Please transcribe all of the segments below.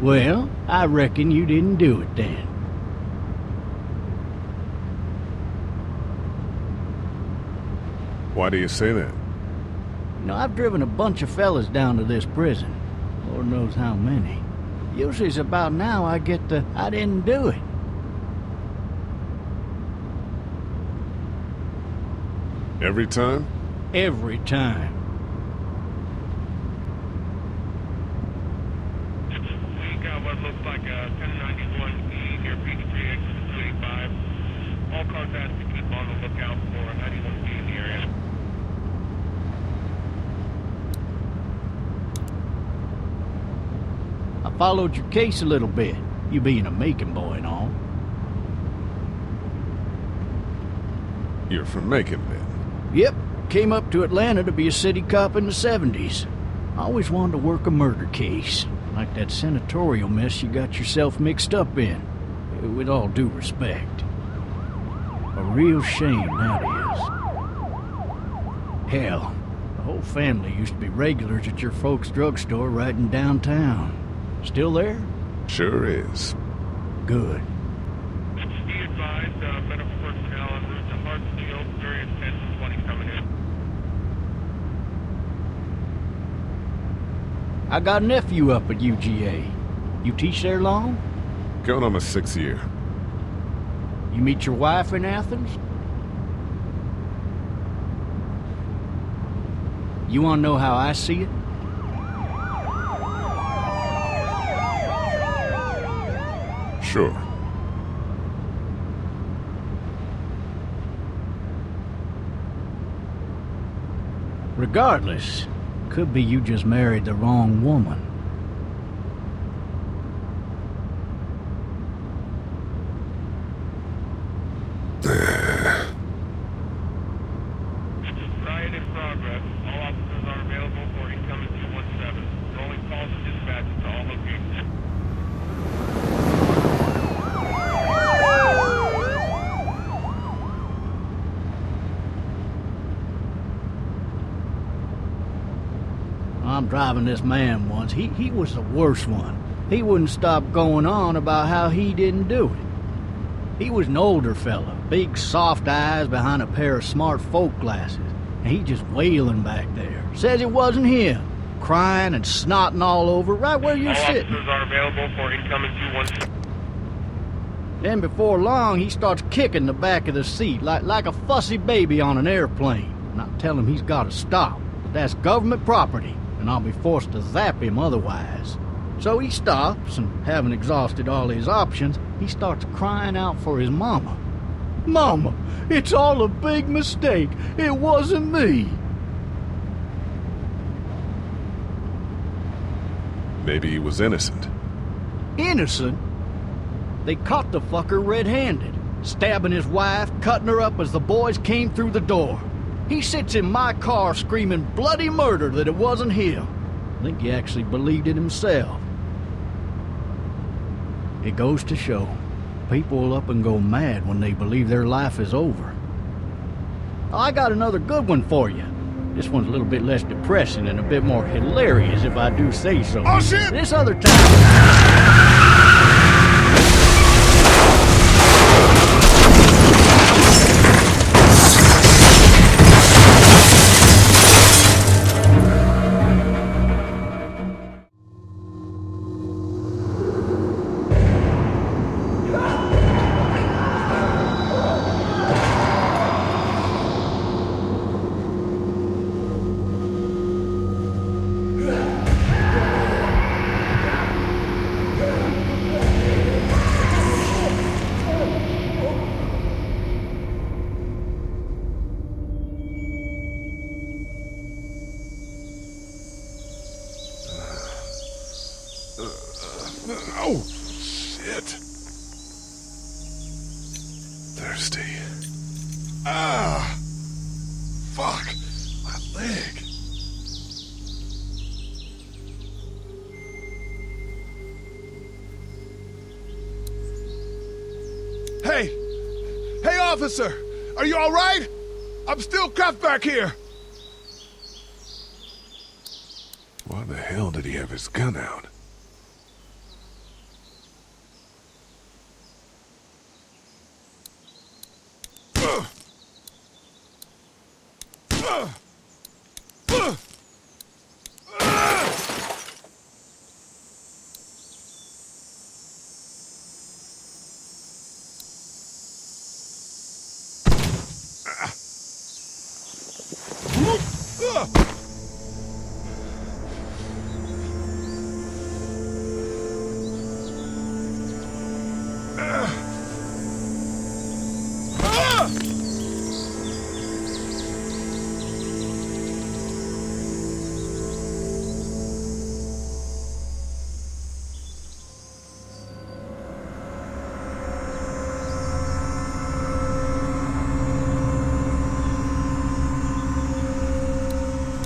Well, I reckon you didn't do it then. Why do you say that? You know, I've driven a bunch of fellas down to this prison. Lord knows how many. Usually it's about now I get the, I didn't do it. Every time? Every time. We got what looks like a 1091E near Peachtree, exit 285. All cars asked to keep on the lookout for a 91B in the area. I followed your case a little bit, you being a Macon boy and all. You're from Macon, then? Yep, came up to Atlanta to be a city cop in the 70s. I always wanted to work a murder case, like that senatorial mess you got yourself mixed up in, with all due respect. A real shame, that is. Hell, the whole family used to be regulars at your folks' drugstore right in downtown. Still there? Sure is. Good. Be advised, medical personnel en route to Hartsfield, various 10 to 20 coming in. I got a nephew up at UGA. You teach there long? Going on my 6th year. You meet your wife in Athens? You want to know how I see it? Sure. Regardless, could be you just married the wrong woman. Riot in progress. All officers are available for incoming 217. Rolling calls and dispatches to all locations. I'm driving this man once. He was the worst one. He wouldn't stop going on about how he didn't do it. He was an older fella, big soft eyes behind a pair of smart folk glasses, and he just wailing back there. Says it wasn't him, crying and snotting all over right where you're sitting. All officers are available for incoming 217. Then before long, he starts kicking the back of the seat like a fussy baby on an airplane. And I tell him he's got to stop. That's government property, and I'll be forced to zap him otherwise. So he stops, and having exhausted all his options, he starts crying out for his mama. Mama, it's all a big mistake. It wasn't me. Maybe he was innocent. Innocent? They caught the fucker red-handed, stabbing his wife, cutting her up as the boys came through the door. He sits in my car screaming bloody murder that it wasn't him. I think he actually believed it himself. It goes to show, people will up and go mad when they believe their life is over. I got another good one for you. This one's a little bit less depressing and a bit more hilarious, if I do say so. Oh, shit! This other time... Oh, shit. Thirsty. Ah! Fuck! My leg. Hey! Hey, officer! Are you all right? I'm still cuffed back here. Why the hell did he have his gun out?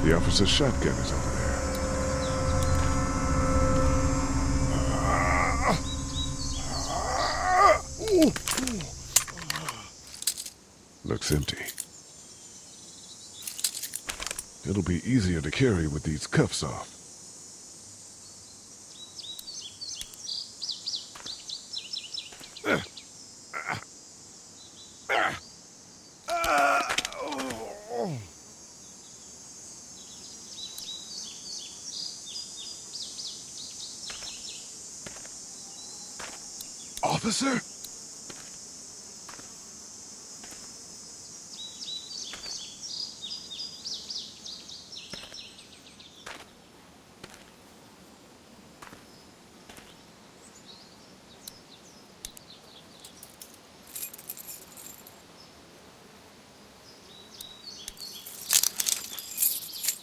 The officer's shotgun is over there. Looks empty. It'll be easier to carry with these cuffs off. Officer?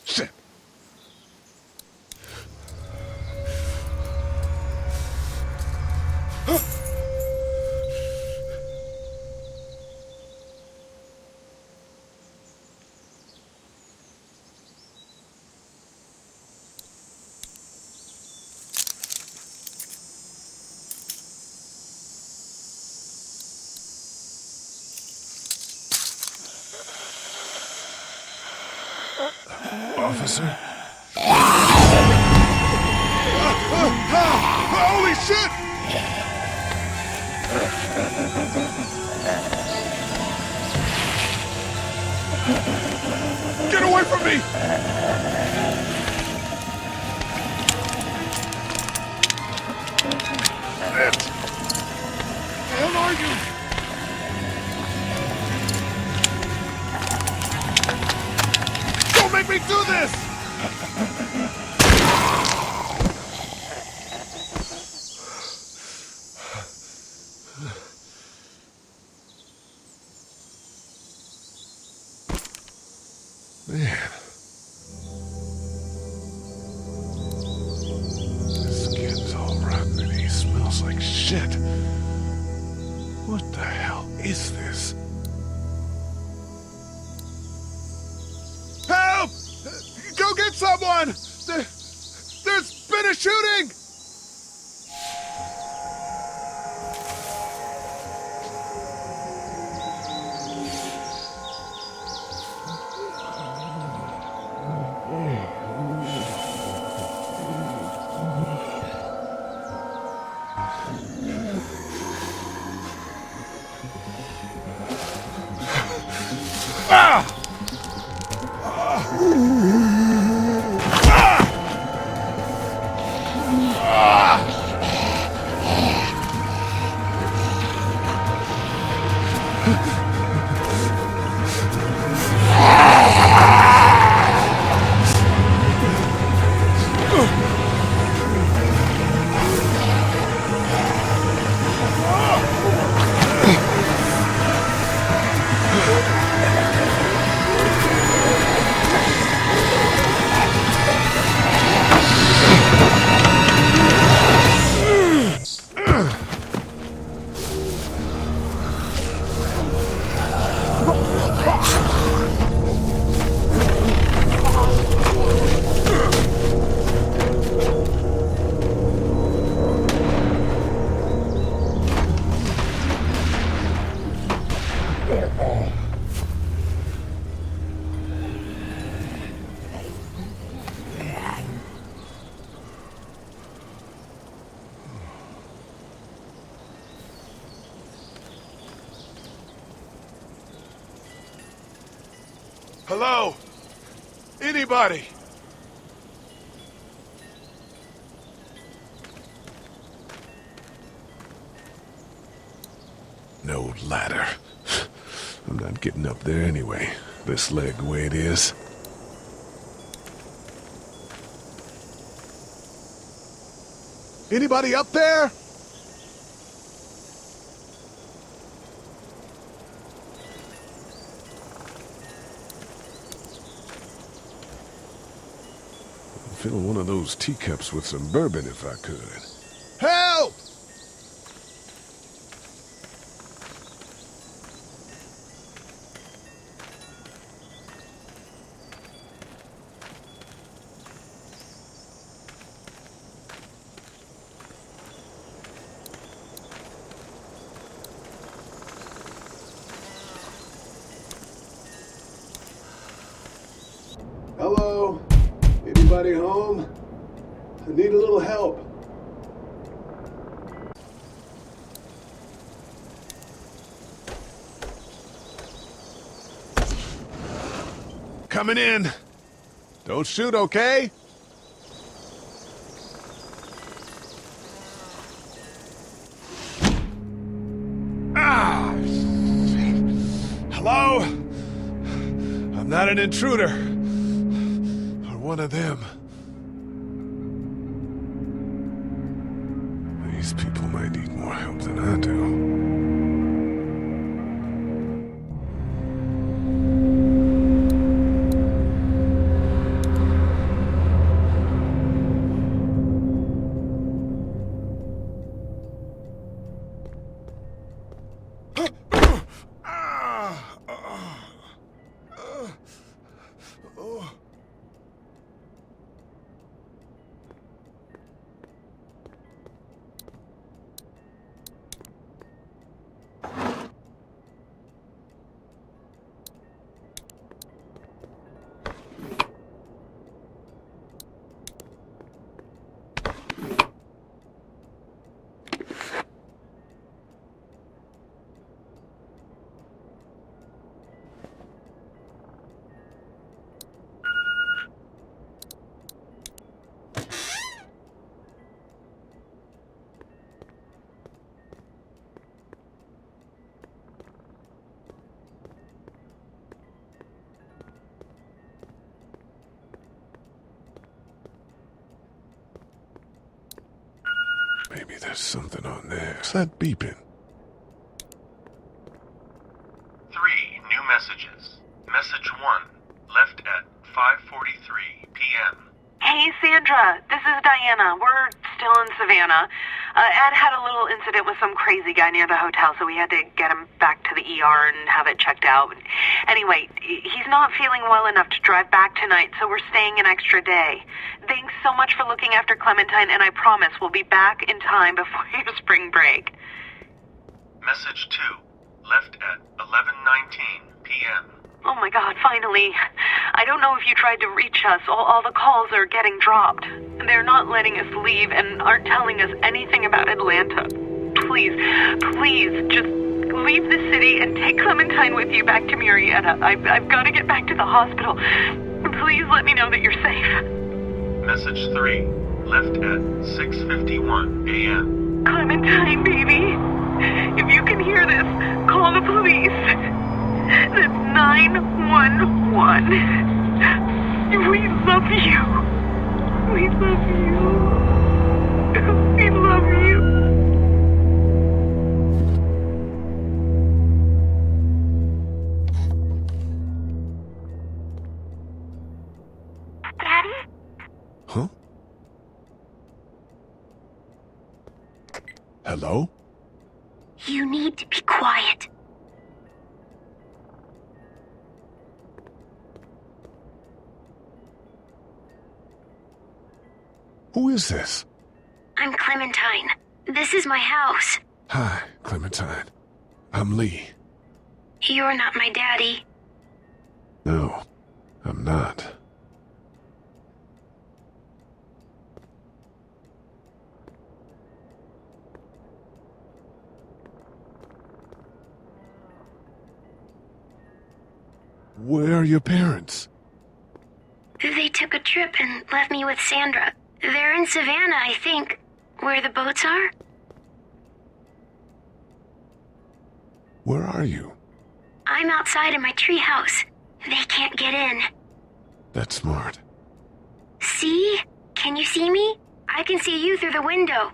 Shit! Officer? Holy shit! Get away from me! Where the hell are you? Don't make me do this! Man. His skin's all rotten and he smells like shit. What the hell is this? Help! Go get someone! There's been a shooting! Hello? Anybody? No ladder. I'm not getting up there anyway. This leg the way it is. Anybody up there? I'd fill one of those teacups with some bourbon if I could. Help! Hello? Anybody home? I need a little help. Coming in. Don't shoot, okay? Ah! Hello? I'm not an intruder. One of them. These people might need more help than I do. Maybe there's something on there. What's that beeping? 3 new messages. Message 1, left at 5:43 p.m. Hey, Sandra. This is Diana. We're still in Savannah. Ed had a little incident with some crazy guy near the hotel, so we had to get him back to the ER and have it checked out. Anyway, he's not feeling well enough to drive back tonight, so we're staying an extra day. Thanks so much for looking after Clementine, and I promise we'll be back in time before your spring break. Message 2, left at 11:19 p.m. Oh my God, finally. I don't know if you tried to reach us. All the calls are getting dropped. They're not letting us leave and aren't telling us anything about Atlanta. Please, just leave the city and take Clementine with you back to Murrieta. I've got to get back to the hospital. Please let me know that you're safe. Message 3, left at 6:51 a.m. Clementine, baby. If you can hear this, call the police. That's 911. We love you. We love you. We love you. Daddy? Huh? Hello? You need to be quiet. Who is this? I'm Clementine. This is my house. Hi, Clementine. I'm Lee. You're not my daddy. No, I'm not. Where are your parents? They took a trip and left me with Sandra. They're in Savannah, I think. Where the boats are? Where are you? I'm outside in my treehouse. They can't get in. That's smart. See? Can you see me? I can see you through the window.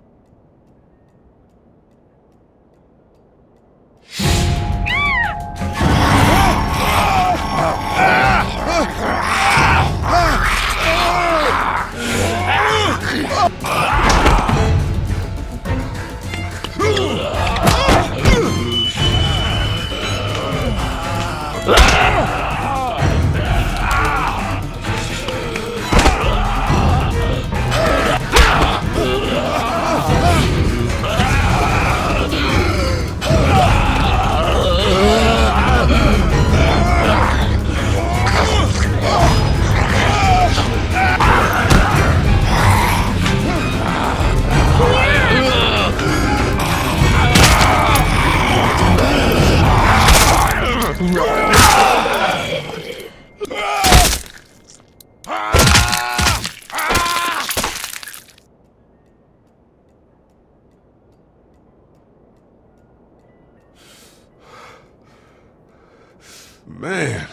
Man.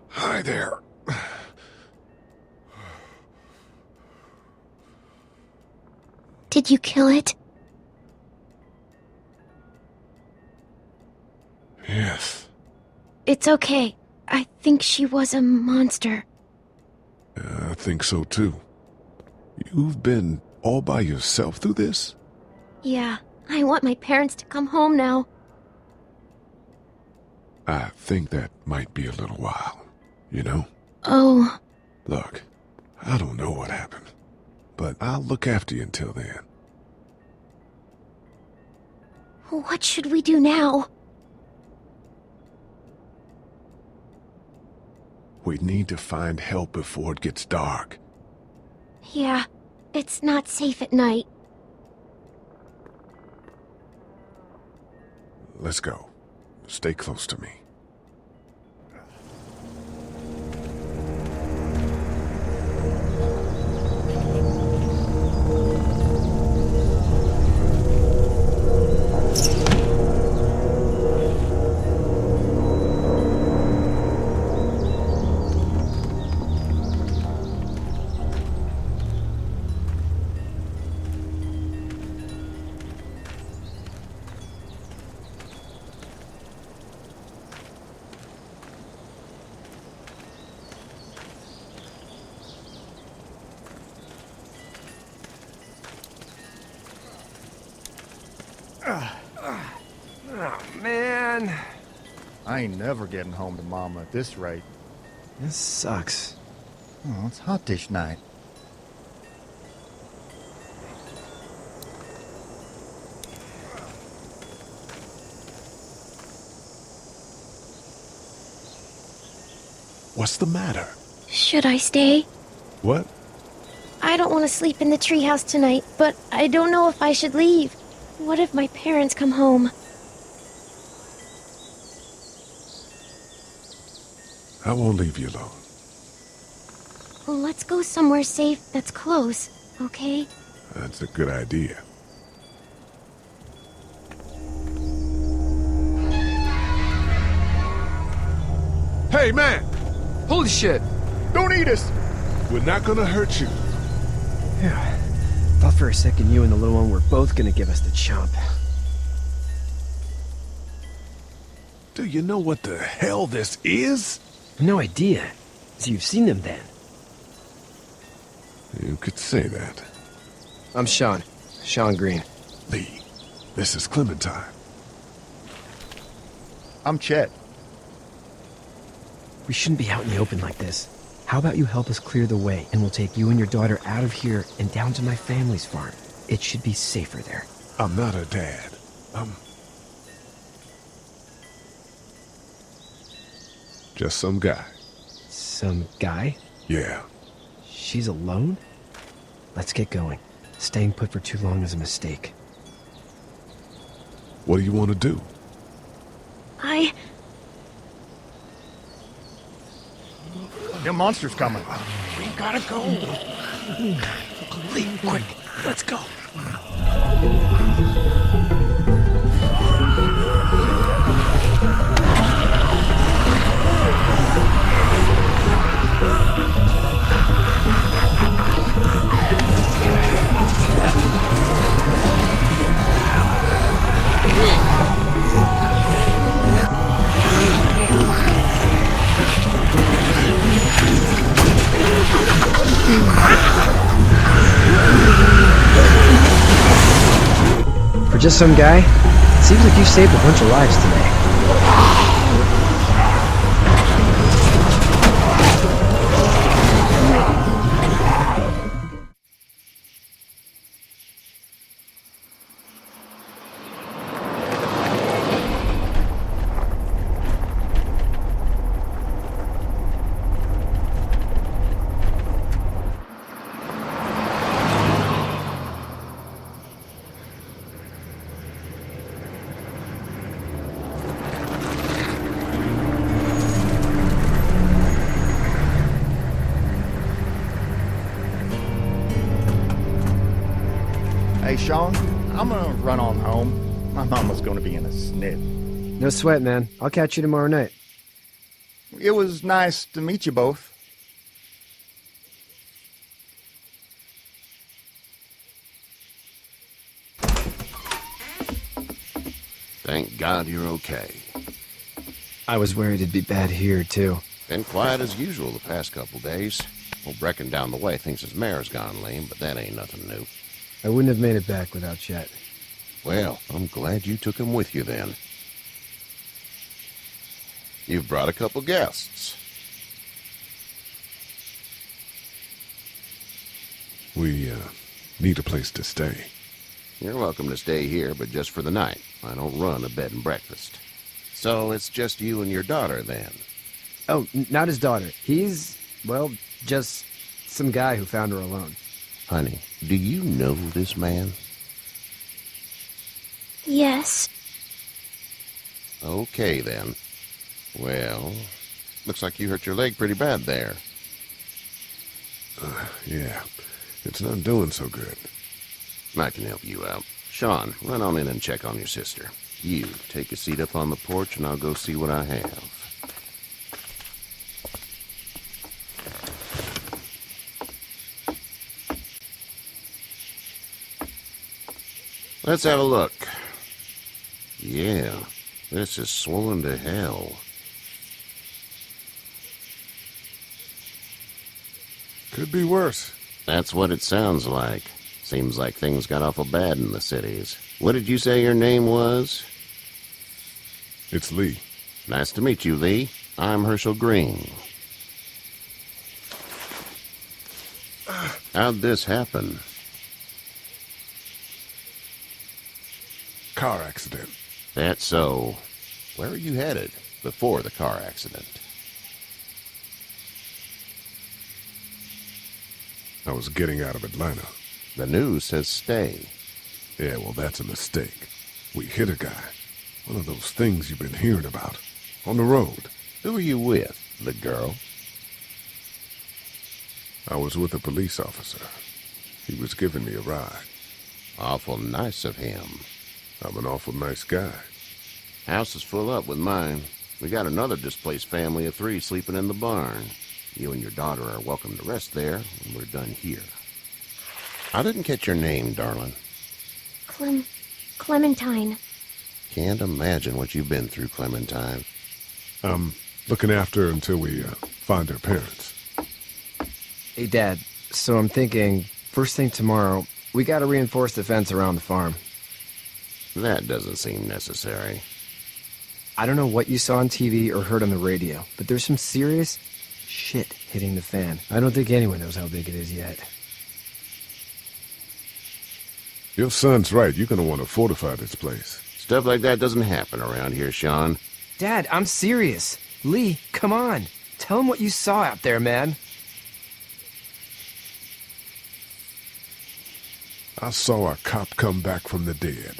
Hi there. Did you kill it? Yes. It's okay. I think she was a monster. I think so too. You've been all by yourself through this? Yeah, I want my parents to come home now. I think that might be a little while, you know? Oh. Look, I don't know what happened, but I'll look after you until then. What should we do now? We need to find help before it gets dark. Yeah, it's not safe at night. Let's go. Stay close to me. Oh, man. I ain't never getting home to Mama at this rate. This sucks. Oh, it's hot this night. What's the matter? Should I stay? What? I don't want to sleep in the treehouse tonight, but I don't know if I should leave. What if my parents come home? I won't leave you alone. Well, let's go somewhere safe that's close, okay? That's a good idea. Hey, man! Holy shit! Don't eat us! We're not gonna hurt you. Yeah. Thought for a second you and the little one were both gonna give us the chomp. Do you know what the hell this is? No idea. So you've seen them then? You could say that. I'm Sean. Sean Green. Lee, this is Clementine. I'm Chet. We shouldn't be out in the open like this. How about you help us clear the way, and we'll take you and your daughter out of here and down to my family's farm. It should be safer there. I'm not her dad. I'm just some guy. Some guy? Yeah. She's alone? Let's get going. Staying put for too long is a mistake. What do you want to do? Them monster's coming. We gotta go. Lee, quick, let's go. For just some guy, it seems like you've saved a bunch of lives today. Hey, Sean, I'm gonna run on home. My mama's gonna be in a snit. No sweat, man. I'll catch you tomorrow night. It was nice to meet you both. Thank God you're okay. I was worried it'd be bad here, too. Been quiet as usual the past couple days. Old Brecken down the way thinks his mare's gone lame, but that ain't nothing new. I wouldn't have made it back without Chet. Well, I'm glad you took him with you then. You've brought a couple guests. We, need a place to stay. You're welcome to stay here, but just for the night. I don't run a bed and breakfast. So it's just you and your daughter, then? Oh, not his daughter. He's, well, just some guy who found her alone. Honey, do you know this man? Yes. Okay, then. Well, looks like you hurt your leg pretty bad there. Yeah. It's not doing so good. I can help you out. Sean, run on in and check on your sister. You, take a seat up on the porch and I'll go see what I have. Let's have a look. Yeah, this is swollen to hell. Could be worse. That's what it sounds like. Seems like things got awful bad in the cities. What did you say your name was? It's Lee. Nice to meet you, Lee. I'm Herschel Green. How'd this happen? Car accident. That's so. Where are you headed before the car accident? I was getting out of Atlanta. The news says stay. Yeah, well, that's a mistake. We hit a guy. One of those things you've been hearing about. On the road. Who are you with? The girl? I was with a police officer. He was giving me a ride. Awful nice of him. I'm an awful nice guy. House is full up with mine. We got another displaced family of 3 sleeping in the barn. You and your daughter are welcome to rest there when we're done here. I didn't catch your name, darling. Clementine. Can't imagine what you've been through, Clementine. I'm looking after her until we find her parents. Hey, Dad, so I'm thinking, first thing tomorrow, we gotta reinforce the fence around the farm. That doesn't seem necessary. I don't know what you saw on TV or heard on the radio, but there's some serious shit hitting the fan. I don't think anyone knows how big it is yet. Your son's right. You're gonna want to fortify this place. Stuff like that doesn't happen around here, Sean. Dad, I'm serious. Lee, come on. Tell him what you saw out there, man. I saw a cop come back from the dead.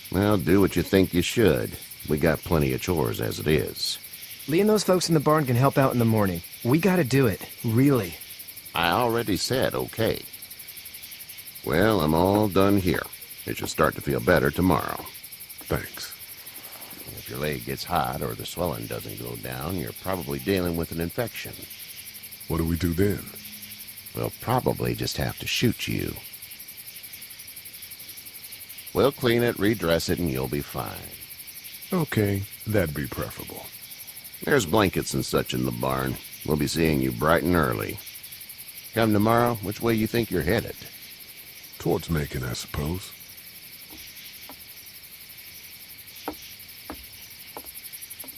Well, do what you think you should. We got plenty of chores as it is. Lee and those folks in the barn can help out in the morning. We gotta do it, really. I already said okay. Well, I'm all done here. It should start to feel better tomorrow. Thanks. If your leg gets hot or the swelling doesn't go down, you're probably dealing with an infection. What do we do then? We'll probably just have to shoot you. We'll clean it, redress it, and you'll be fine. Okay, that'd be preferable. There's blankets and such in the barn. We'll be seeing you bright and early. Come tomorrow, which way you think you're headed? Towards Macon, I suppose.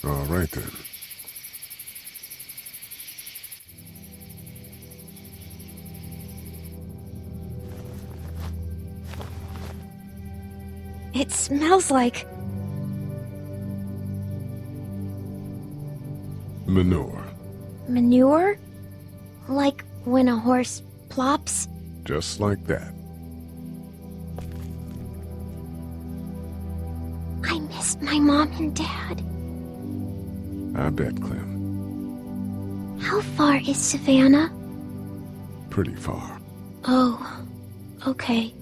All right, then. It smells like... Manure. manure? Like when a horse plops? Just like that. I missed my mom and dad. I bet, Clem. How far is Savannah? Pretty far. Oh, okay.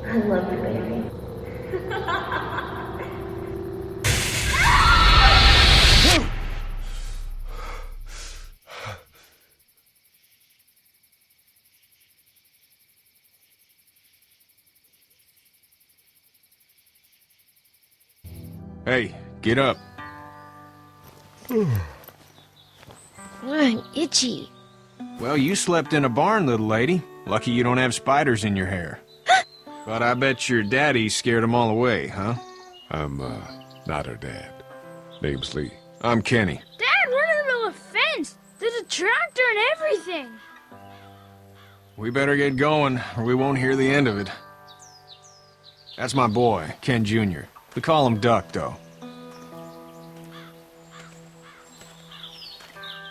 I love you, baby. Hey, get up. I'm itchy. Well, you slept in a barn, little lady. Lucky you don't have spiders in your hair. But I bet your daddy scared them all away, huh? I'm, not her dad. Name's Lee. I'm Kenny. Dad, we're in the middle of a fence. There's a tractor and everything. We better get going, or we won't hear the end of it. That's my boy, Ken Jr. We call him Duck, though.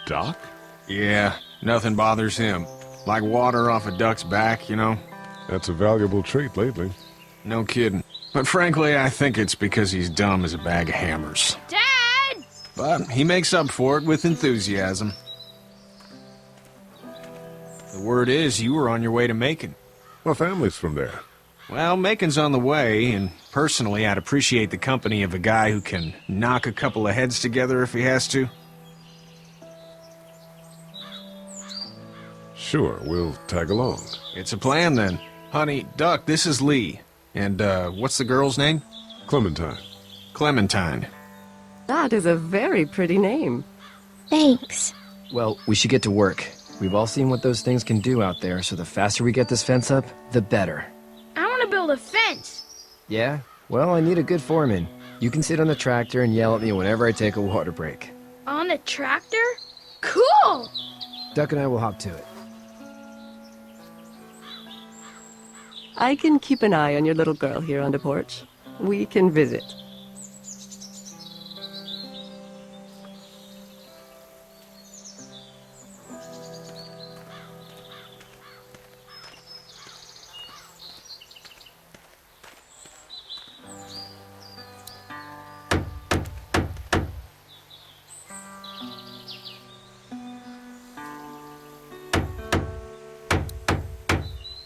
Doc? Yeah, nothing bothers him. Like water off a duck's back, you know? That's a valuable trait lately. No kidding. But frankly, I think it's because he's dumb as a bag of hammers. Dad! But he makes up for it with enthusiasm. The word is you were on your way to Macon. My family's from there. Well, Macon's on the way, and personally, I'd appreciate the company of a guy who can knock a couple of heads together if he has to. Sure, we'll tag along. It's a plan, then. Honey, Duck, this is Lee. And, what's the girl's name? Clementine. Clementine. That is a very pretty name. Thanks. Well, we should get to work. We've all seen what those things can do out there, so the faster we get this fence up, the better. I want to build a fence. Yeah? Well, I need a good foreman. You can sit on the tractor and yell at me whenever I take a water break. On a tractor? Cool! Duck and I will hop to it. I can keep an eye on your little girl here on the porch. We can visit.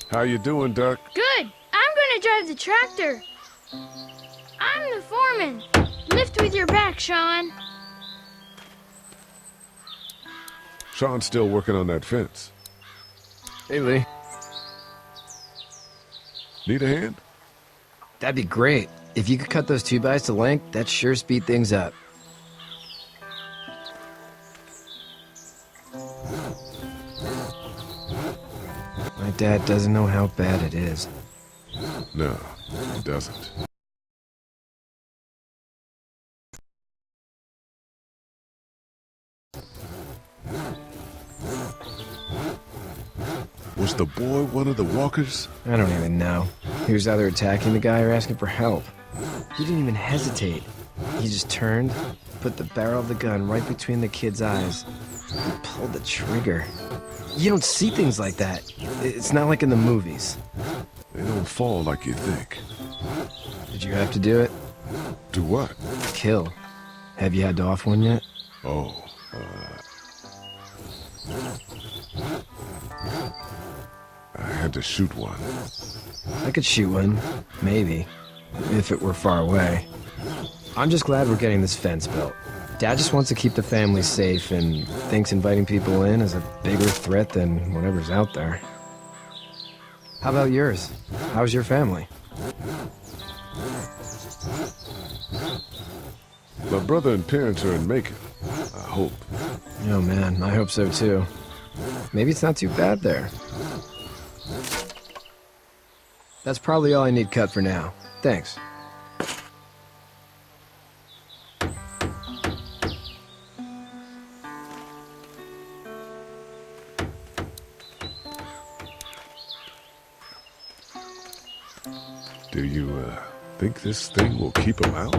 How you doing, Duck? Good. I'm going to drive the tractor. I'm the foreman. Lift with your back, Sean. Sean's still working on that fence. Hey, Lee. Need a hand? That'd be great. If you could cut those 2x to length, that'd sure speed things up. My dad doesn't know how bad it is. No, he doesn't. Was the boy one of the walkers? I don't even know. He was either attacking the guy or asking for help. He didn't even hesitate. He just turned, put the barrel of the gun right between the kid's eyes, Pulled the trigger. You don't see things like that. It's not like in the movies. They don't fall like you think. Did you have to do it? Do what? Kill. Have you had to off one yet? Oh, I had to shoot one. I could shoot one. Maybe. If it were far away. I'm just glad we're getting this fence built. Dad just wants to keep the family safe and thinks inviting people in is a bigger threat than whatever's out there. How about yours? How's your family? My brother and parents are in Macon. I hope. Oh man, I hope so too. Maybe it's not too bad there. That's probably all I need cut for now. Thanks. Do you, think this thing will keep them out?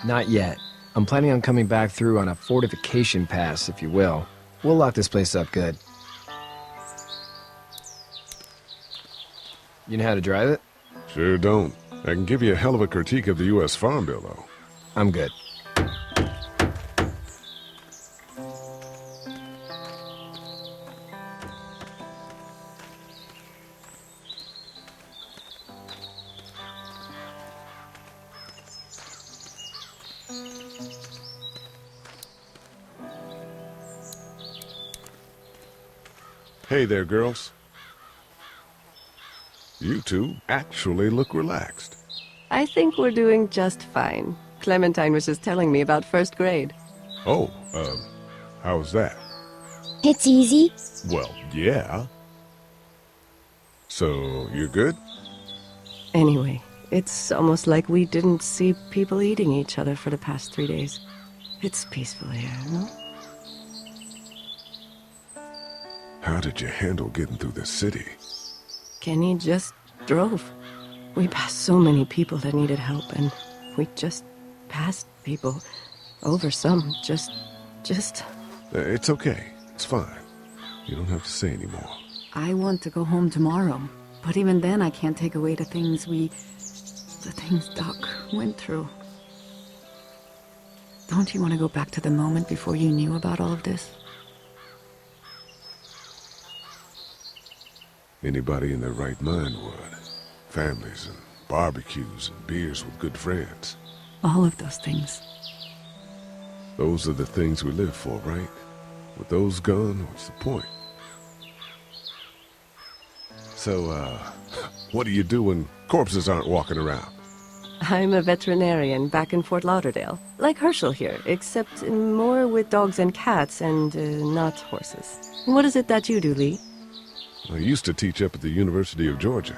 Not yet. I'm planning on coming back through on a fortification pass, if you will. We'll lock this place up good. You know how to drive it? Sure don't. I can give you a hell of a critique of the U.S. Farm Bill, though. I'm good. Hey there, girls. You two actually look relaxed. I think we're doing just fine. Clementine was just telling me about first grade. Oh, how's that? It's easy. Well, yeah. So, you're good? Anyway, it's almost like we didn't see people eating each other for the past 3 days. It's peaceful here, no? How did you handle getting through the city? Kenny just drove. We passed so many people that needed help, and we just passed people. Over some, just... It's okay. It's fine. You don't have to say anymore. I want to go home tomorrow, but even then I can't take away the things Doc went through. Don't you want to go back to the moment before you knew about all of this? Anybody in their right mind would. Families and barbecues and beers with good friends. All of those things. Those are the things we live for, right? With those gone, what's the point? So, what do you do when corpses aren't walking around? I'm a veterinarian back in Fort Lauderdale. Like Herschel here, except more with dogs and cats and not horses. What is it that you do, Lee? I used to teach up at the University of Georgia.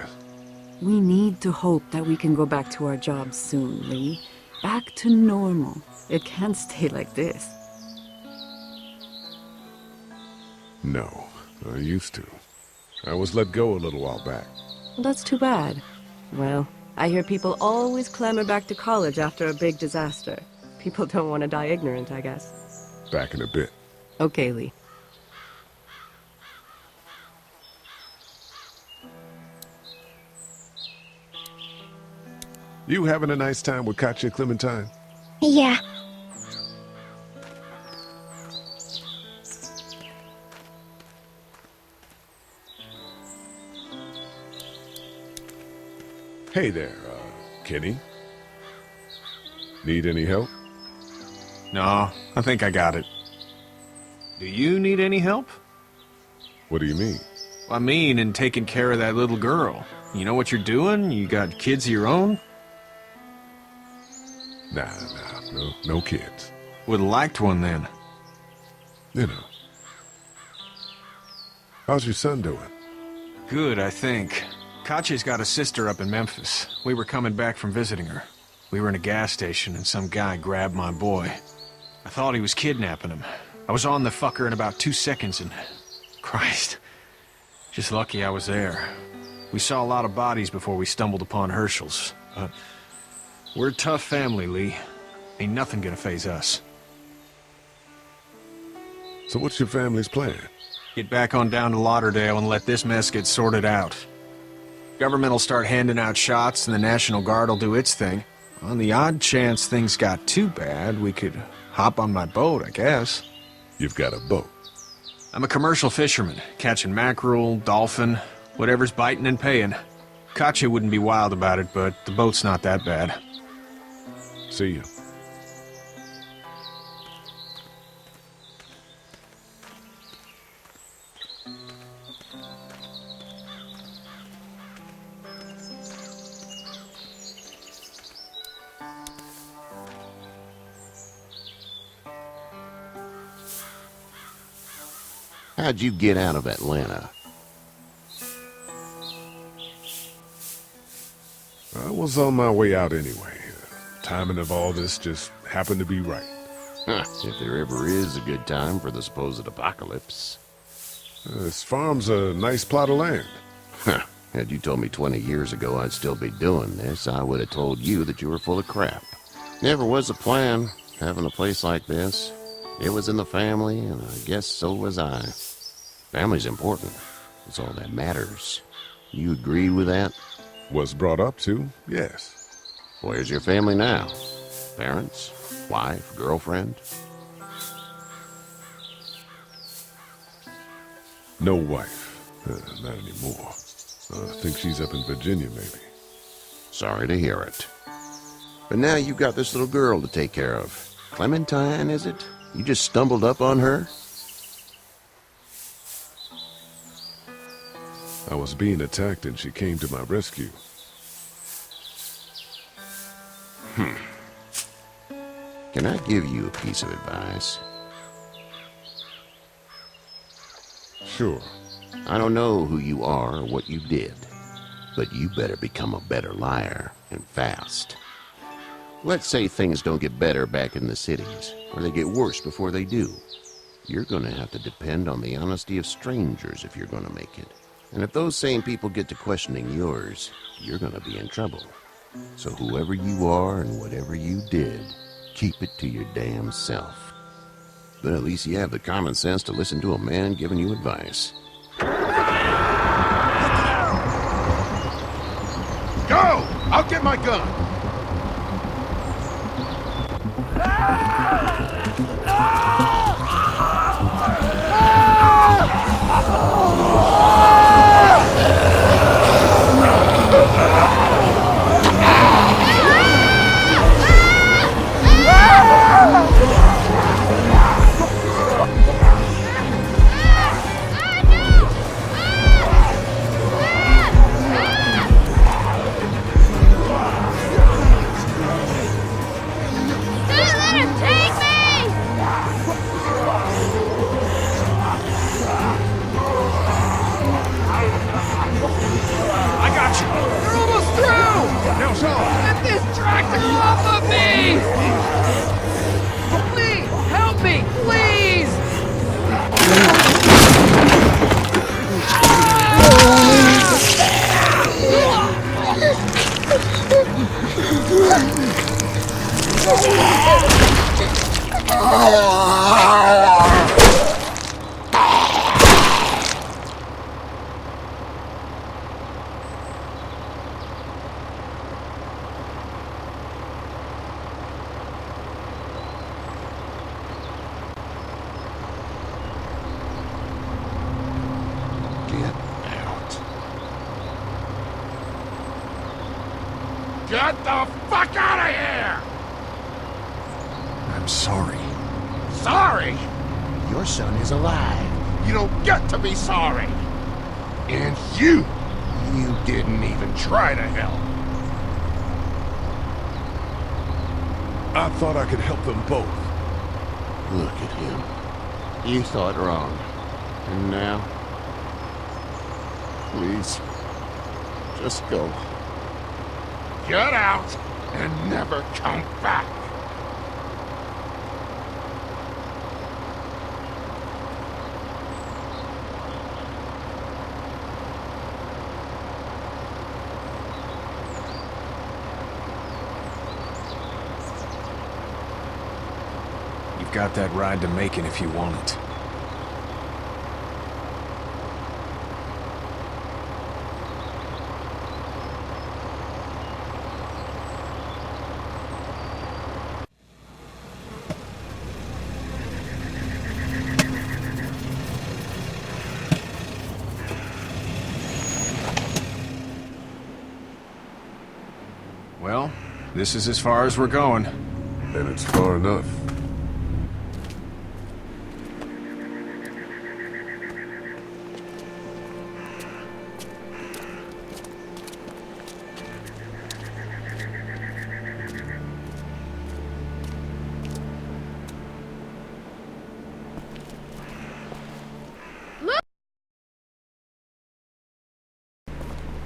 We need to hope that we can go back to our jobs soon, Lee. Back to normal. It can't stay like this. No, I used to. I was let go a little while back. That's too bad. Well, I hear people always clamor back to college after a big disaster. People don't want to die ignorant, I guess. Back in a bit. Okay, Lee. You having a nice time with Katya, Clementine? Yeah. Hey there, Kenny. Need any help? No, I think I got it. Do you need any help? What do you mean? I mean, in taking care of that little girl. You know what you're doing? You got kids of your own? Nah, no kids. Would've liked one then. You know. How's your son doing? Good, I think. Katya's got a sister up in Memphis. We were coming back from visiting her. We were in a gas station and some guy grabbed my boy. I thought he was kidnapping him. I was on the fucker in about 2 seconds and... Christ. Just lucky I was there. We saw a lot of bodies before we stumbled upon Herschel's. But we're a tough family, Lee. Ain't nothing gonna faze us. So what's your family's plan? Get back on down to Lauderdale and let this mess get sorted out. Government will start handing out shots and the National Guard will do its thing. On the odd chance things got too bad, we could hop on my boat, I guess. You've got a boat? I'm a commercial fisherman, catching mackerel, dolphin, whatever's biting and paying. Katya wouldn't be wild about it, but the boat's not that bad. See you. How'd you get out of Atlanta? I was on my way out anyway. Timing of all this just happened to be right. Huh, if there ever is a good time for the supposed apocalypse. This farm's a nice plot of land. Huh. Had you told me 20 years ago I'd still be doing this, I would have told you that you were full of crap. Never was a plan, having a place like this. It was in the family, and I guess so was I. Family's important. It's all that matters. You agree with that? Was brought up to, yes. Where's your family now? Parents? Wife? Girlfriend? No wife. Not anymore. I think she's up in Virginia, maybe. Sorry to hear it. But now you got this little girl to take care of. Clementine, is it? You just stumbled up on her? I was being attacked and she came to my rescue. Can I give you a piece of advice? Sure. I don't know who you are or what you did, but you better become a better liar, and fast. Let's say things don't get better back in the cities, or they get worse before they do. You're gonna have to depend on the honesty of strangers if you're gonna make it. And if those same people get to questioning yours, you're gonna be in trouble. So whoever you are and whatever you did, keep it to your damn self. But at least you have the common sense to listen to a man giving you advice. Go! I'll get my gun! Get the fuck out of here! I'm sorry. Sorry? Your son is alive. You don't get to be sorry. And you didn't even try to help. I thought I could help them both. Look at him. You thought wrong. And now? Please, just go. Get out and never come back. You've got that ride to Macon if you want it. Well, this is as far as we're going. And it's far enough.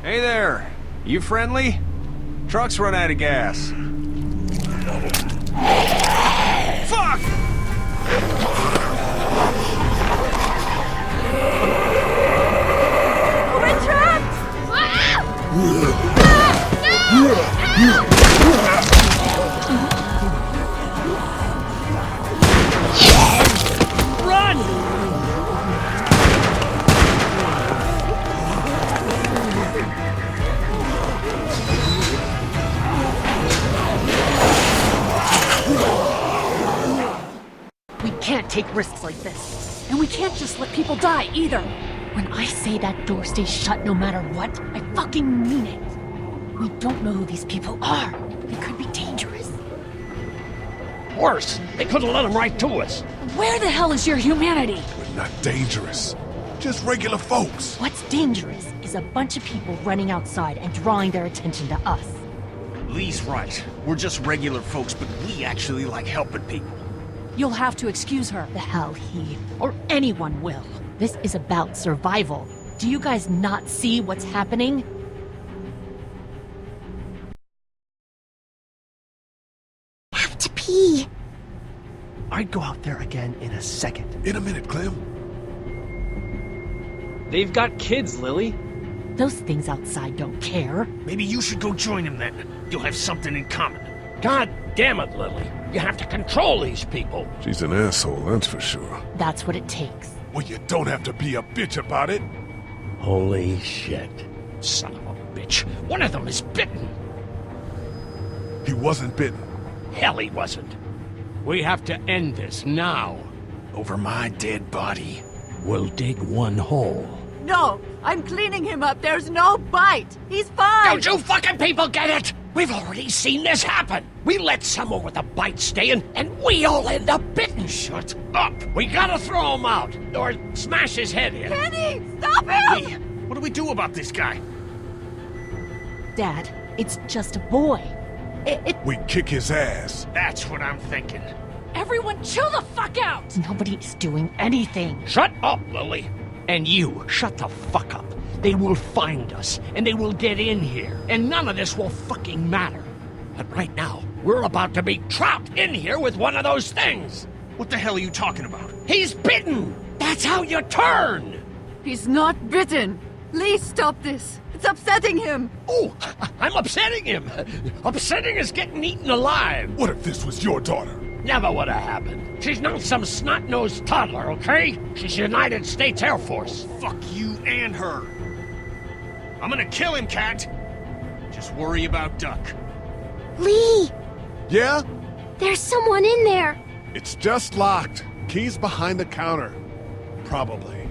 Hey there! You friendly? Truck's run out of gas. Fuck! We're trapped! Run! We can't take risks like this. And we can't just let people die, either. When I say that door stays shut no matter what, I fucking mean it. We don't know who these people are. They could be dangerous. Worse, they could have let them right to us. Where the hell is your humanity? We're not dangerous. Just regular folks. What's dangerous is a bunch of people running outside and drawing their attention to us. Lee's right. We're just regular folks, but we actually like helping people. You'll have to excuse her. The hell he or anyone will. This is about survival. Do you guys not see what's happening? I have to pee. I'd go out there again in a second. In a minute, Clem. They've got kids, Lily. Those things outside don't care. Maybe you should go join them then. You'll have something in common. God damn it, Lily. You have to control these people. She's an asshole, that's for sure. That's what it takes. Well, you don't have to be a bitch about it. Holy shit. Son of a bitch. One of them is bitten. He wasn't bitten. Hell, he wasn't. We have to end this now. Over my dead body. We'll dig one hole. No, I'm cleaning him up. There's no bite. He's fine. Don't you fucking people get it? We've already seen this happen. We let someone with a bite stay in, and we all end up bitten. Shut up. We gotta throw him out, or smash his head in. Kenny, stop him! Lee, what do we do about this guy? Dad, it's just a boy. We kick his ass. That's what I'm thinking. Everyone chill the fuck out! Nobody's doing anything. Shut up, Lily. And you, shut the fuck up. They will find us, and they will get in here, and none of this will fucking matter. But right now, we're about to be trapped in here with one of those things. What the hell are you talking about? He's bitten! That's how you turn! He's not bitten. Lee, stop this. It's upsetting him. Oh, I'm upsetting him. Upsetting is getting eaten alive. What if this was your daughter? Never would have happened. She's not some snot-nosed toddler, okay? She's United States Air Force. Fuck you and her. I'm gonna kill him, Cat. Just worry about Duck. Lee! Yeah? There's someone in there. It's just locked. Key's behind the counter. Probably.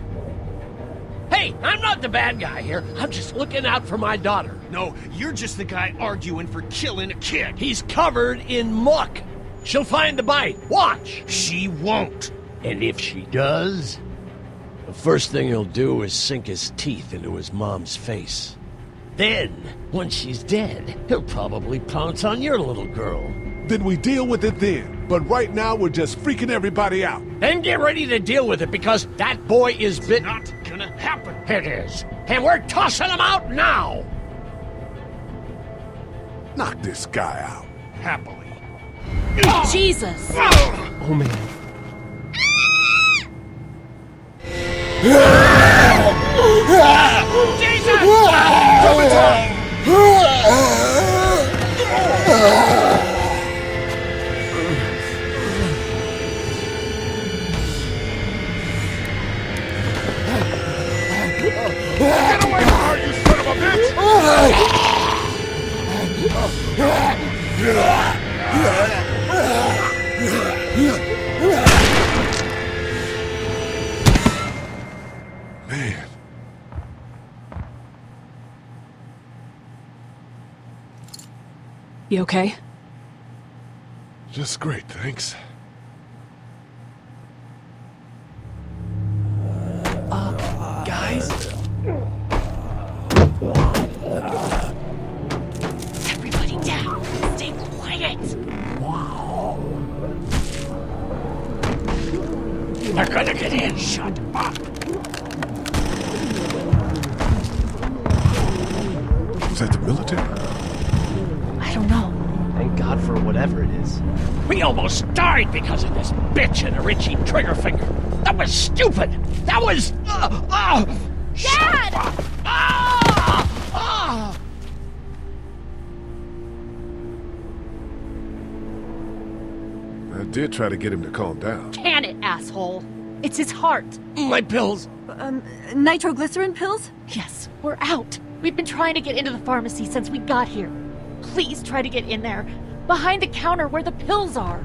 Hey, I'm not the bad guy here. I'm just looking out for my daughter. No, you're just the guy arguing for killing a kid. He's covered in muck. She'll find the bite. Watch. She won't. And if she does, the first thing he'll do is sink his teeth into his mom's face. Then, once she's dead, he'll probably pounce on your little girl. Then we deal with it then. But right now, we're just freaking everybody out. Then get ready to deal with it, because that boy is bitten. Not gonna happen. It is. And we're tossing him out now. Knock this guy out. Happily. Jesus! Oh, man. Get away from her, you son of a bitch! Man. You okay? Just great, thanks. Guys? Everybody down! Stay quiet! They're gonna get in! Shut up! Is that the military? I don't know. Thank God for whatever it is. We almost died because of this bitch and her itchy trigger finger. That was stupid! That was... Dad! I did try to get him to calm down. Can it, asshole? It's his heart. My pills. Nitroglycerin pills? Yes, we're out. We've been trying to get into the pharmacy since we got here. Please try to get in there. Behind the counter where the pills are.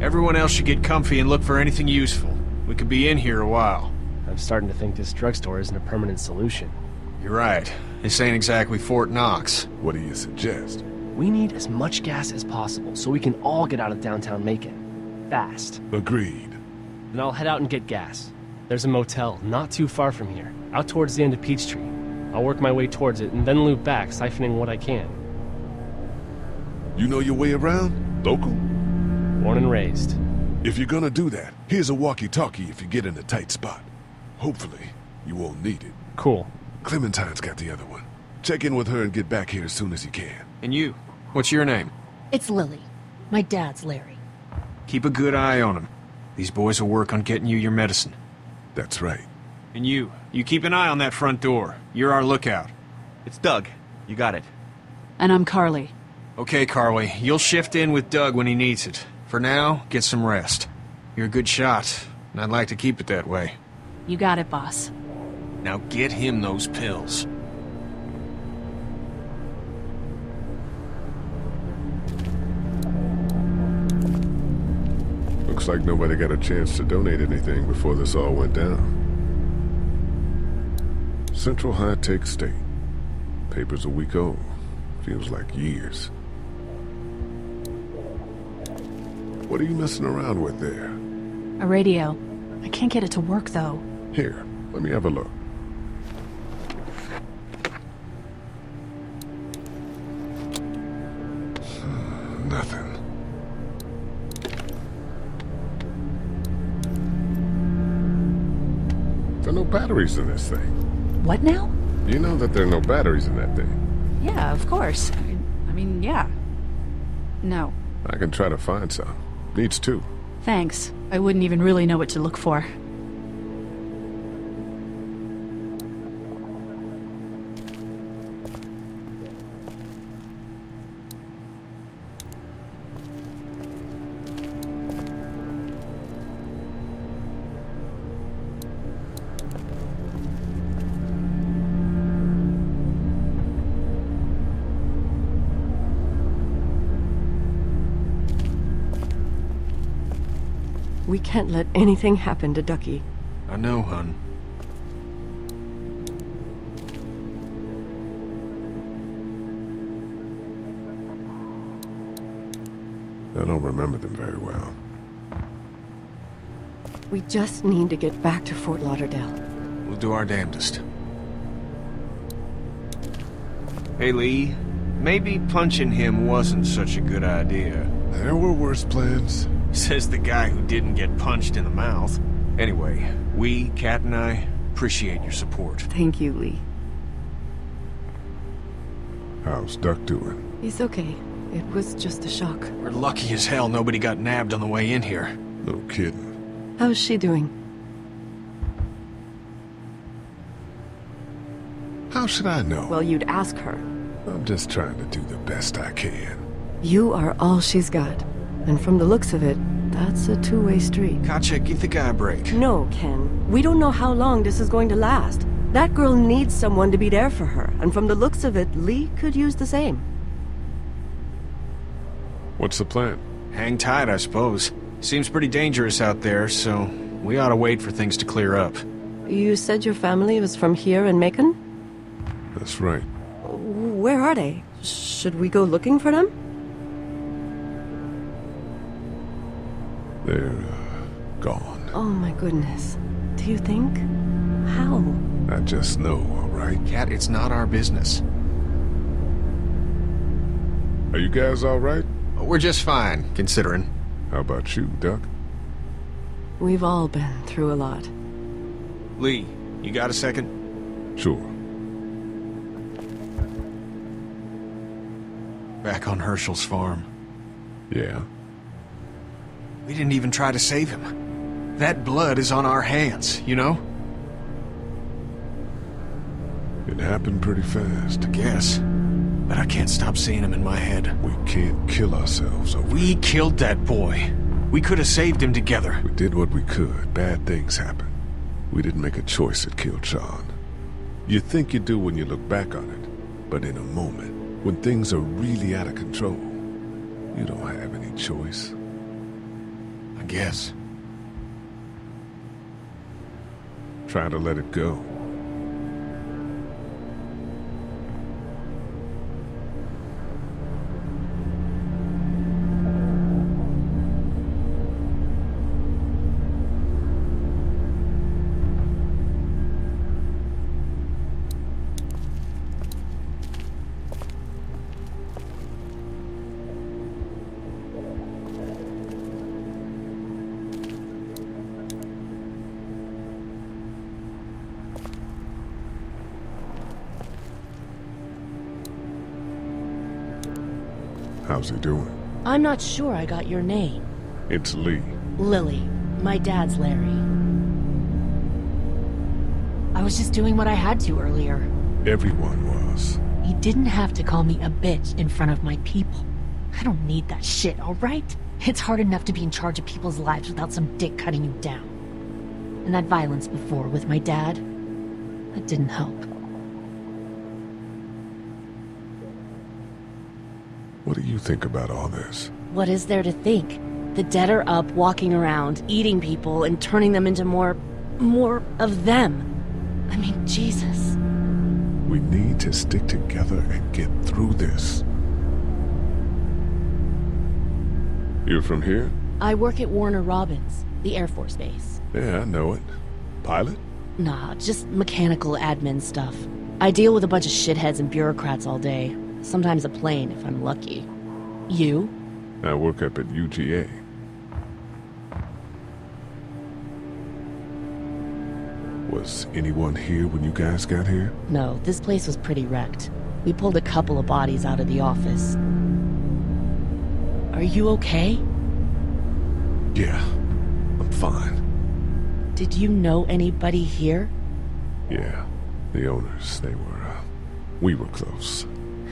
Everyone else should get comfy and look for anything useful. We could be in here a while. I'm starting to think this drugstore isn't a permanent solution. You're right. This ain't exactly Fort Knox. What do you suggest? We need as much gas as possible so we can all get out of downtown Macon. Fast. Agreed. Then I'll head out and get gas. There's a motel not too far from here, out towards the end of Peachtree. I'll work my way towards it and then loop back, siphoning what I can. You know your way around? Local? Born and raised. If you're gonna do that, here's a walkie-talkie if you get in a tight spot. Hopefully, you won't need it. Cool. Clementine's got the other one. Check in with her and get back here as soon as you can. And you? What's your name? It's Lily. My dad's Larry. Keep a good eye on him. These boys will work on getting you your medicine. That's right. And you keep an eye on that front door. You're our lookout. It's Doug. You got it. And I'm Carly. Okay, Carly. You'll shift in with Doug when he needs it. For now, get some rest. You're a good shot, and I'd like to keep it that way. You got it, boss. Now get him those pills. Looks like nobody got a chance to donate anything before this all went down. Central High-Tech State. Paper's a week old. Feels like years. What are you messing around with there? A radio. I can't get it to work, though. Here, let me have a look. Nothing. There are no batteries in this thing. What now? You know that there are no batteries in that thing. Yeah, of course. I mean, yeah. No. I can try to find some. Needs two. Thanks. I wouldn't even really know what to look for. We can't let anything happen to Ducky. I know, hun. I don't remember them very well. We just need to get back to Fort Lauderdale. We'll do our damnedest. Hey, Lee. Maybe punching him wasn't such a good idea. There were worse plans. Says the guy who didn't get punched in the mouth. Anyway, we, Kat and I, appreciate your support. Thank you, Lee. How's Duck doing? He's okay. It was just a shock. We're lucky as hell nobody got nabbed on the way in here. No kidding. How's she doing? How should I know? Well, you'd ask her. I'm just trying to do the best I can. You are all she's got. And from the looks of it, that's a two-way street. Katja, give the guy a break. No, Ken. We don't know how long this is going to last. That girl needs someone to be there for her, and from the looks of it, Lee could use the same. What's the plan? Hang tight, I suppose. Seems pretty dangerous out there, so we ought to wait for things to clear up. You said your family was from here in Macon? That's right. Where are they? Should we go looking for them? They're, gone. Oh my goodness. Do you think? How? I just know, all right? Cat, it's not our business. Are you guys all right? We're just fine, considering. How about you, Duck? We've all been through a lot. Lee, you got a second? Sure. Back on Herschel's farm. Yeah? We didn't even try to save him. That blood is on our hands, you know? It happened pretty fast. I guess. But I can't stop seeing him in my head. We can't kill ourselves over We it. killed that boy. We could have saved him together. We did what we could. Bad things happen. We didn't make a choice that killed Sean. You think you do when you look back on it. But in a moment, when things are really out of control, you don't have any choice. I guess. Try to let it go. How's he doing? I'm not sure I got your name. It's Lee. Lily. My dad's Larry. I was just doing what I had to earlier. Everyone was. You didn't have to call me a bitch in front of my people. I don't need that shit, alright? It's hard enough to be in charge of people's lives without some dick cutting you down. And that violence before with my dad, that didn't help. What do you think about all this? What is there to think? The dead are up, walking around, eating people, and turning them into more of them. I mean, Jesus. We need to stick together and get through this. You're from here? I work at Warner Robins, the Air Force Base. Yeah, I know it. Pilot? Nah, just mechanical admin stuff. I deal with a bunch of shitheads and bureaucrats all day. Sometimes a plane, if I'm lucky. You? I work up at UGA. Was anyone here when you guys got here? No, this place was pretty wrecked. We pulled a couple of bodies out of the office. Are you okay? Yeah, I'm fine. Did you know anybody here? Yeah, the owners, we were close.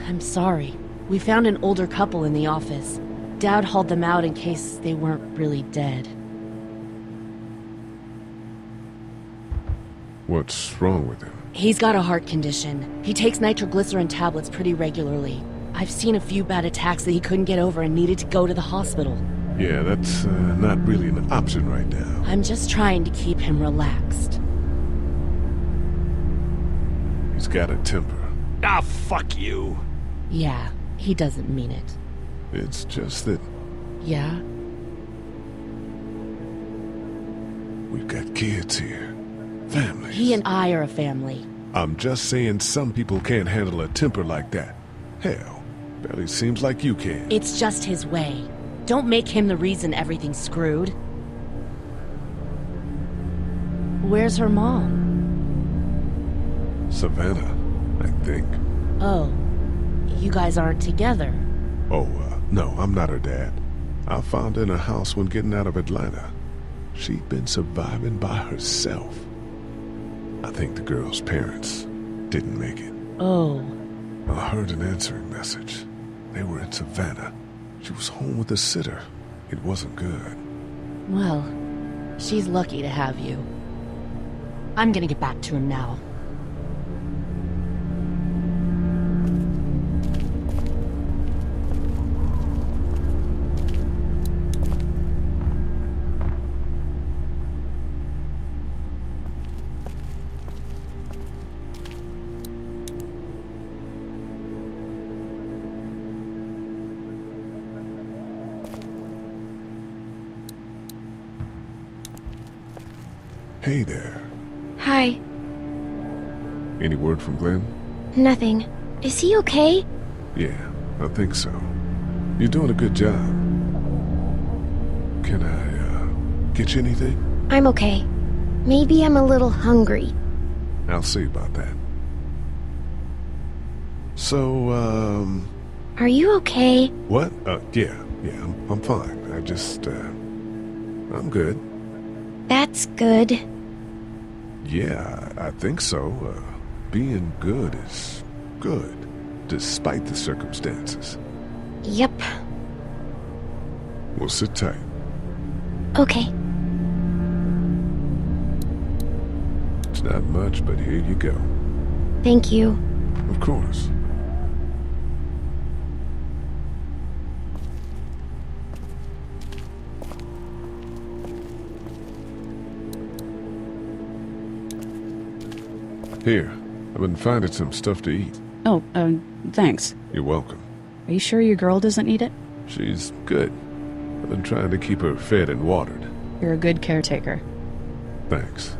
I'm sorry. We found an older couple in the office. Dad hauled them out in case they weren't really dead. What's wrong with him? He's got a heart condition. He takes nitroglycerin tablets pretty regularly. I've seen a few bad attacks that he couldn't get over and needed to go to the hospital. Yeah, that's not really an option right now. I'm just trying to keep him relaxed. He's got a temper. Ah, fuck you. Yeah, he doesn't mean it. It's just that... Yeah? We've got kids here. Families. He and I are a family. I'm just saying some people can't handle a temper like that. Hell, barely seems like you can. It's just his way. Don't make him the reason everything's screwed. Where's her mom? Savannah, I think. Oh, you guys aren't together. Oh, no, I'm not her dad. I found her in a house when getting out of Atlanta. She'd been surviving by herself. I think the girl's parents didn't make it. Oh. I heard an answering message. They were in Savannah. She was home with a sitter. It wasn't good. Well, she's lucky to have you. I'm gonna get back to him now. Hey there. Hi. Any word from Glenn? Nothing. Is he okay? Yeah, I think so. You're doing a good job. Can I, get you anything? I'm okay. Maybe I'm a little hungry. I'll see about that. So, Are you okay? What? Yeah, I'm fine. I just, I'm good. That's good. Yeah, I think so. Being good is good, despite the circumstances. Yep. We'll sit tight. Okay. It's not much, but here you go. Thank you. Of course. Here, I've been finding some stuff to eat. Oh, thanks. You're welcome. Are you sure your girl doesn't need it? She's good. I've been trying to keep her fed and watered. You're a good caretaker. Thanks.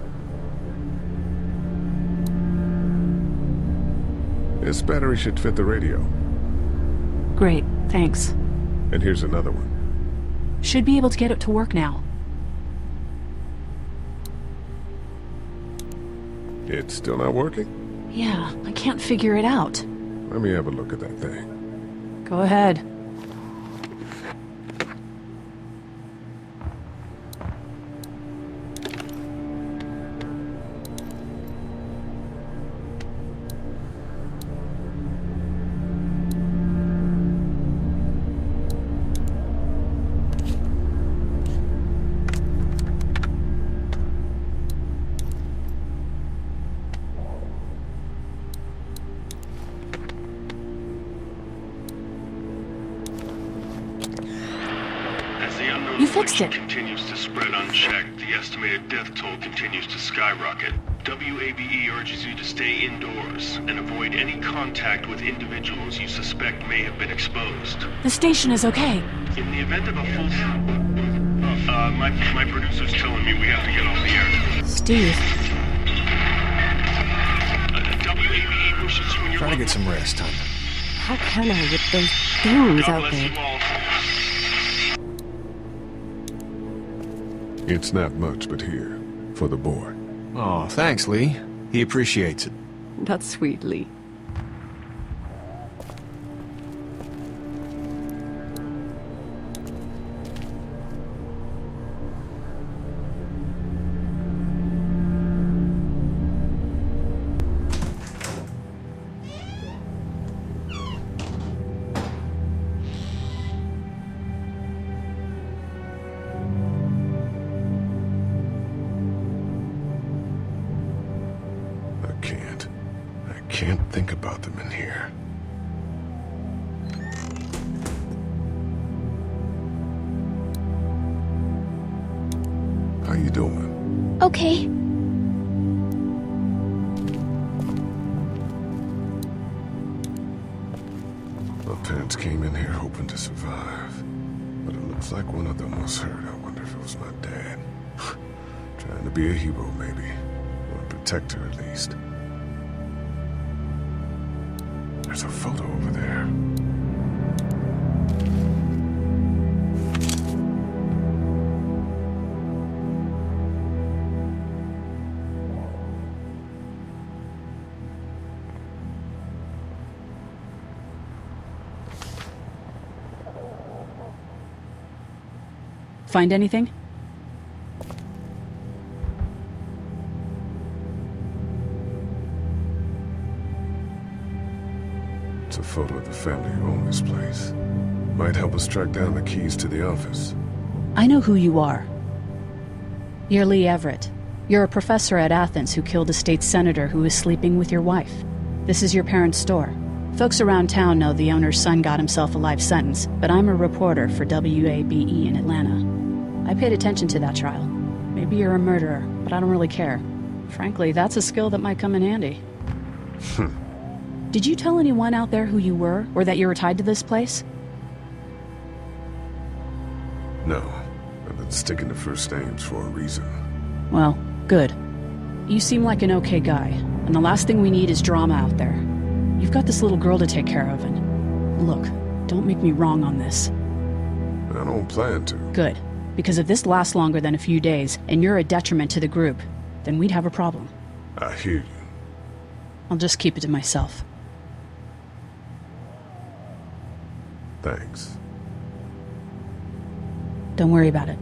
This battery should fit the radio. Great, thanks. And here's another one. Should be able to get it to work now. It's still not working? Yeah, I can't figure it out. Let me have a look at that thing. Go ahead. You fixed it. Continues to spread unchecked. The estimated death toll continues to skyrocket. WABE urges you to stay indoors and avoid any contact with individuals you suspect may have been exposed. The station is okay. In the event of a full... my producer's telling me we have to get off the air. Steve. WABE wishes you and your... Try to get some rest, hon. How can I with those things out there? It's not much, but here, for the boy. Oh, thanks, Lee. He appreciates it. That's sweet, Lee. I can't think about them in here. How you doing? Okay. My parents came in here hoping to survive, but it looks like one of them was hurt. I wonder if it was my dad. Trying to be a hero, maybe. Or a protector, at least. There's a photo over there. Find anything? It's a photo of the family who own this place. Might help us track down the keys to the office. I know who you are. You're Lee Everett. You're a professor at Athens who killed a state senator who was sleeping with your wife. This is your parents' store. Folks around town know the owner's son got himself a life sentence, but I'm a reporter for WABE in Atlanta. I paid attention to that trial. Maybe you're a murderer, but I don't really care. Frankly, that's a skill that might come in handy. Did you tell anyone out there who you were, or that you were tied to this place? No. I've been sticking to first names for a reason. Well, Good. You seem like an okay guy, and the last thing we need is drama out there. You've got this little girl to take care of, and look, don't make me wrong on this. I don't plan to. Good. Because if this lasts longer than a few days, and you're a detriment to the group, then we'd have a problem. I hear you. I'll just keep it to myself. Thanks. Don't worry about it.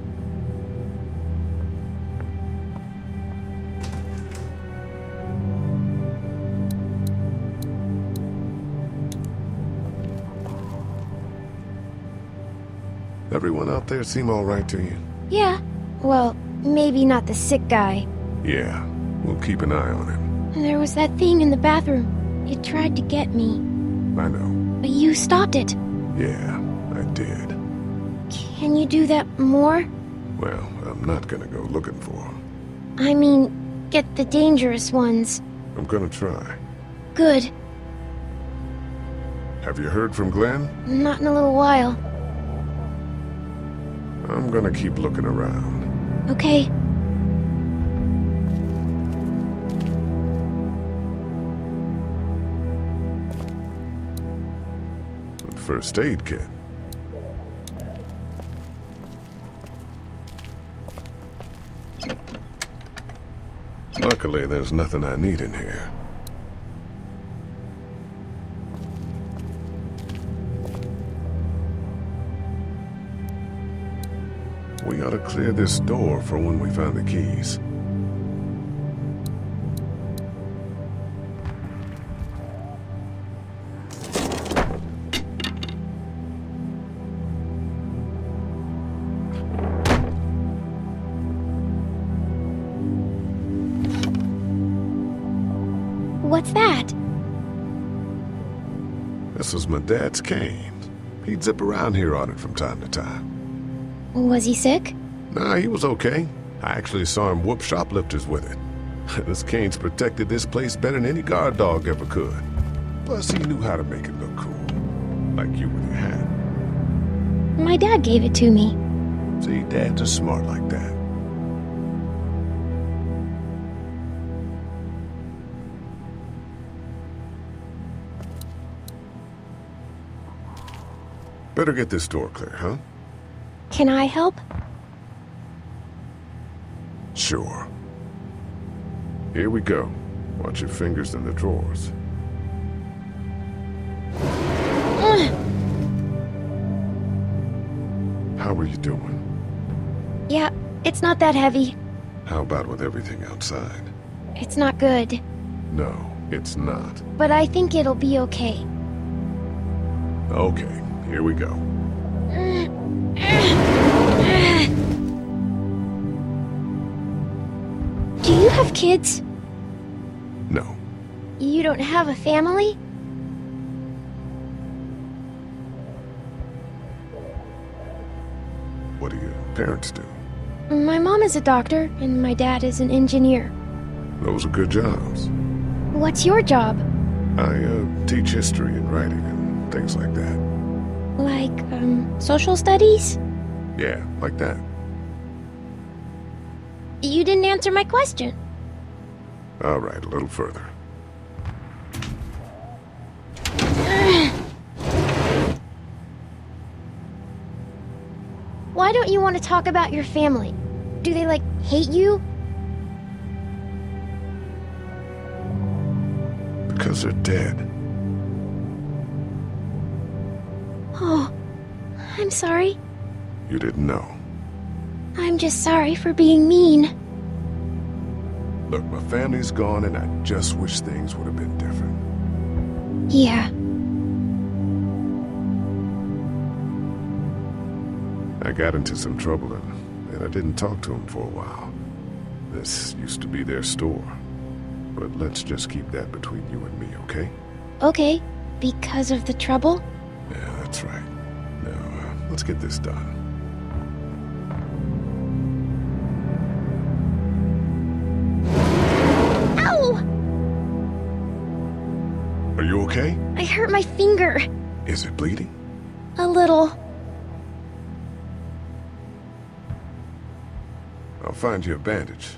Everyone out there seem all right to you? Yeah. Well, maybe not the sick guy. Yeah, we'll keep an eye on him. There was that thing in the bathroom. It tried to get me. I know. But you stopped it. Yeah, I did. Can you do that more? Well, I'm not gonna go looking for him. I mean, get the dangerous ones. I'm gonna try. Good. Have you heard from Glenn? Not in a little while. I'm gonna keep looking around. Okay. First aid kit. Luckily, there's nothing I need in here. We ought to clear this door for when we find the keys. What's that? This was my dad's cane. He'd zip around here on it from time to time. Was he sick? Nah, he was okay. I actually saw him whoop shoplifters with it. This cane's protected this place better than any guard dog ever could. Plus, he knew how to make it look cool. Like you with your hat. My dad gave it to me. See, dads are smart like that. Better get this door clear, huh? Can I help? Sure. Here we go. Watch your fingers in the drawers. How are you doing? Yeah, it's not that heavy. How about with everything outside? It's not good. No, it's not. But I think it'll be okay. Okay, here we go. Do you have kids? No. You don't have a family? What do your parents do? My mom is a doctor, and my dad is an engineer. Those are good jobs. What's your job? I teach history and writing and things like that. Like, social studies? Yeah, like that. You didn't answer my question. All right, a little further. Why don't you want to talk about your family? Do they, like, hate you? Because they're dead. Oh, I'm sorry. You didn't know. I'm just sorry for being mean. Look, my family's gone and I just wish things would have been different. Yeah. I got into some trouble and I didn't talk to them for a while. This used to be their store. But let's just keep that between you and me, okay? Okay, because of the trouble? Yeah, that's right. Now, let's get this done. Ow! Are you okay? I hurt my finger. Is it bleeding? A little. I'll find you a bandage.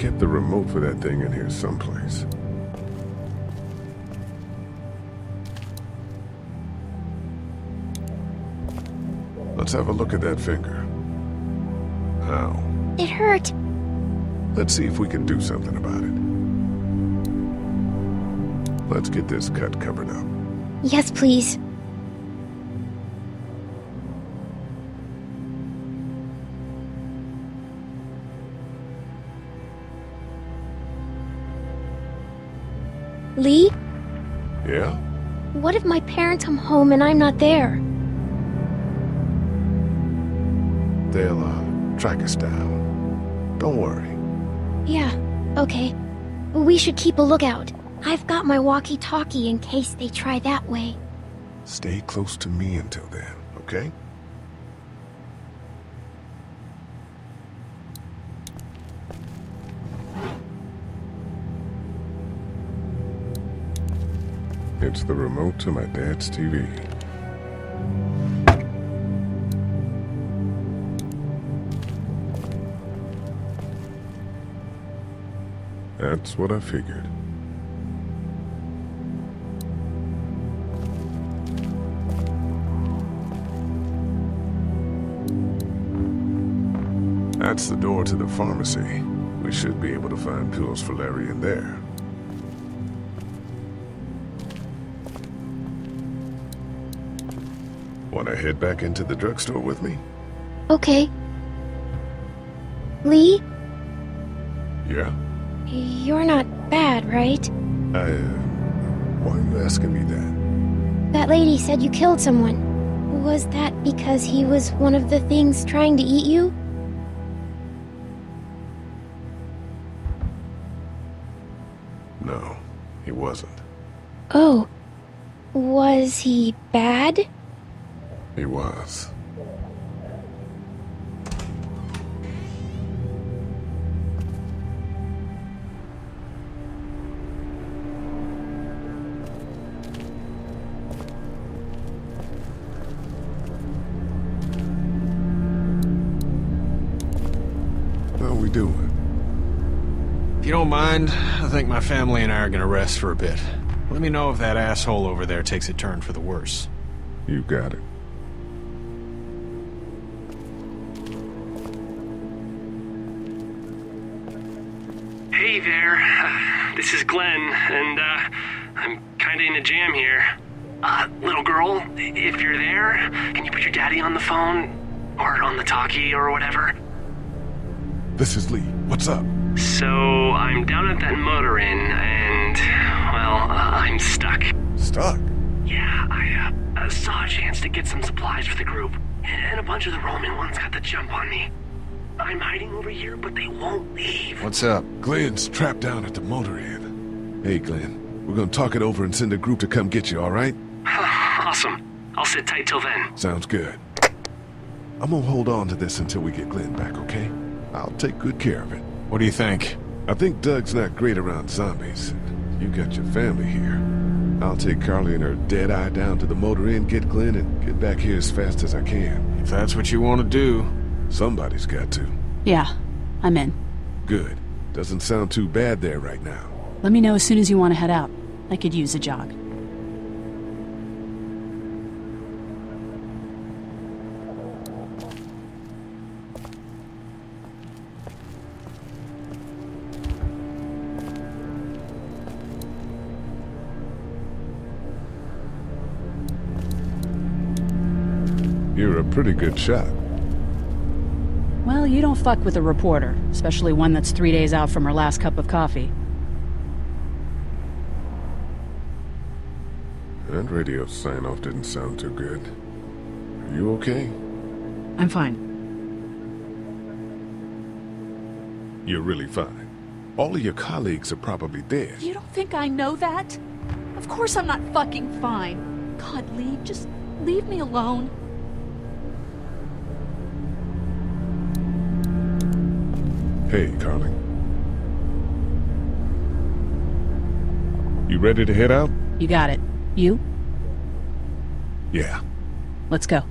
kept the remote for that thing in here someplace. Let's have a look at that finger. Ow. It hurt. Let's see if we can do something about it. Let's get this cut covered up. Yes, please. Lee? Yeah? What if my parents come home and I'm not there? They'll, track us down. Don't worry. Yeah, okay. We should keep a lookout. I've got my walkie-talkie in case they try that way. Stay close to me until then, okay? It's the remote to my dad's TV. That's what I figured. That's the door to the pharmacy. We should be able to find pills for Larry in there. Want to head back into the drugstore with me? Okay. Lee? Yeah? You're not bad, right? Why are you asking me that? That lady said you killed someone. Was that because he was one of the things trying to eat you? No, he wasn't. Oh. Was he bad? He was. How are we doing? If you don't mind, I think my family and I are gonna rest for a bit. Let me know if that asshole over there takes a turn for the worse. You got it. Hey there, this is Glenn, and I'm kinda in a jam here. Little girl, if you're there, can you put your daddy on the phone? Or on the talkie or whatever? This is Lee. What's up? So, I'm down at that motor inn, and, well, I'm stuck. Stuck? Yeah, I saw a chance to get some supplies for the group, and a bunch of the Roman ones got the jump on me. I'm hiding over here, but they won't leave. What's up? Glenn's trapped down at the motor inn. Hey, Glenn. We're gonna talk it over and send a group to come get you, all right? Awesome. I'll sit tight till then. Sounds good. I'm gonna hold on to this until we get Glenn back, okay? I'll take good care of it. What do you think? I think Doug's not great around zombies. You got your family here. I'll take Carly and her dead eye down to the motor inn, get Glenn, and get back here as fast as I can. If that's what you want to do. Somebody's got to. Yeah, I'm in. Good. Doesn't sound too bad there right now. Let me know as soon as you want to head out. I could use a jog. You're a pretty good shot. Well, you don't fuck with a reporter, especially one that's 3 days out from her last cup of coffee. That radio sign-off didn't sound too good. Are you okay? I'm fine. You're really fine. All of your colleagues are probably dead. You don't think I know that? Of course I'm not fucking fine. God, Lee, just leave me alone. Hey, Carly. You ready to head out? You got it. You? Yeah. Let's go.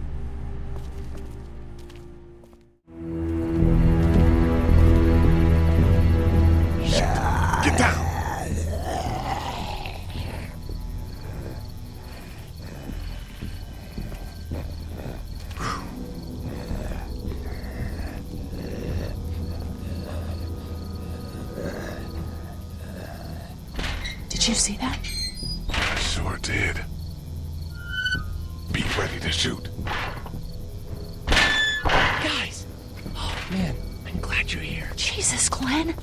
Did you see that? Sure did. Be ready to shoot. Guys! Oh, man, I'm glad you're here. Jesus, Glenn.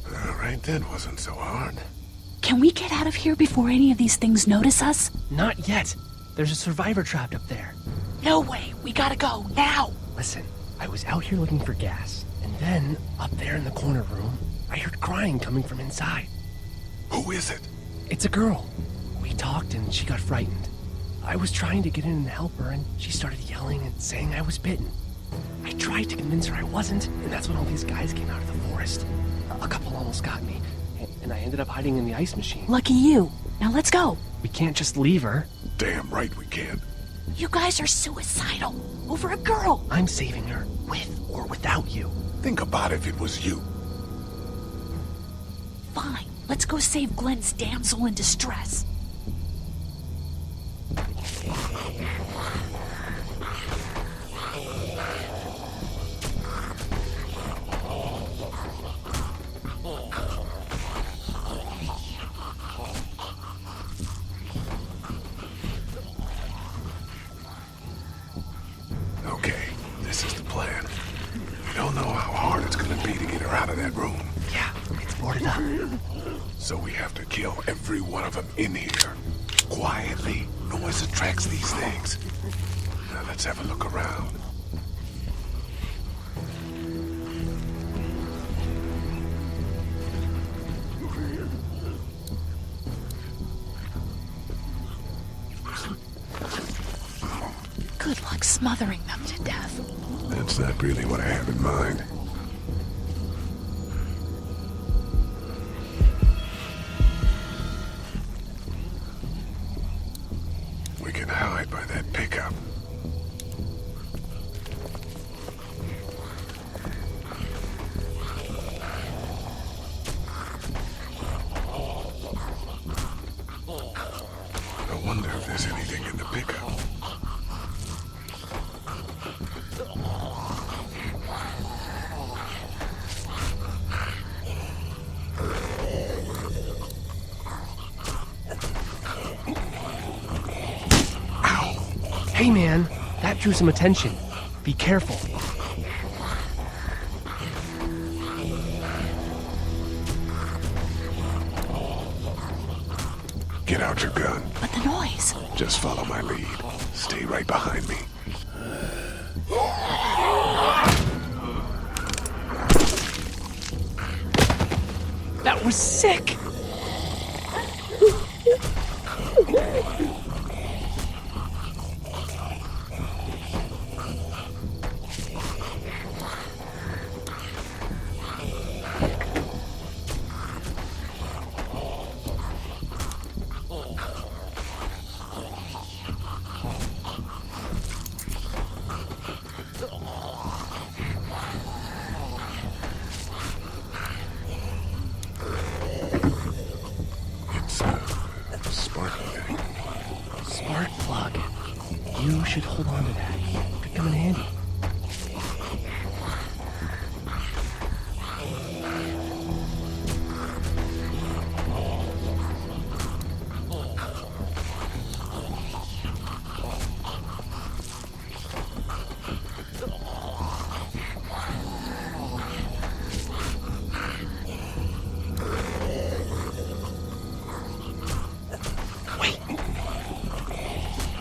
All right, that wasn't so hard. Can we get out of here before any of these things notice us? Not yet. There's a survivor trapped up there. No way. We gotta go, now. Listen, I was out here looking for gas, and then, up there in the corner room, I heard crying coming from inside. Who is it? It's a girl. We talked and she got frightened. I was trying to get in and help her, and she started yelling and saying I was bitten. I tried to convince her I wasn't, and that's when all these guys came out of the forest. A couple almost got me, and I ended up hiding in the ice machine. Lucky you. Now let's go. We can't just leave her. Damn right we can't. You guys are suicidal. Over a girl. I'm saving her, with or without you. Think about if it was you. Fine. Let's go save Glenn's damsel in distress. Okay, this is the plan. We don't know how hard it's gonna be to get her out of that room. Yeah, it's boarded up. So we have to kill every one of them in here. Quietly. Noise attracts these things. Now let's have a look around. Good luck smothering them to death. That's not really what I have in mind. We can hide by that pickup. I wonder if there's anything in the pickup. Hey man, that drew some attention. Be careful. Get out your gun. But the noise. Just follow my lead. Stay right behind me. That was sick! Spark plug. You should hold on to that. Could come in handy.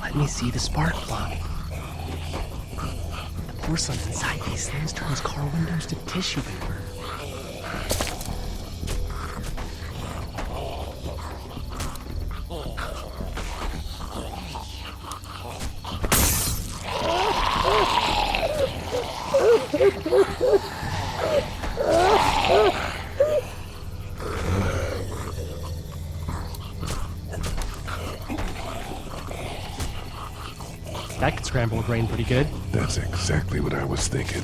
Let me see the spark plug. The porcelain inside these things turns car windows to tissue paper. That could scramble a brain pretty good. That's exactly what I was thinking.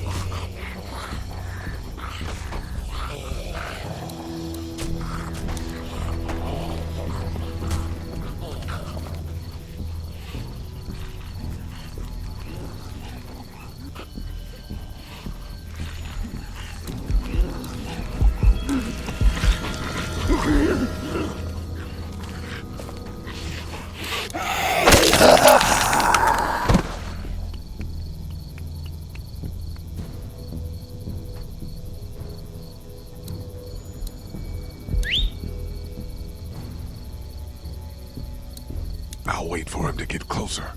I'll wait for him to get closer.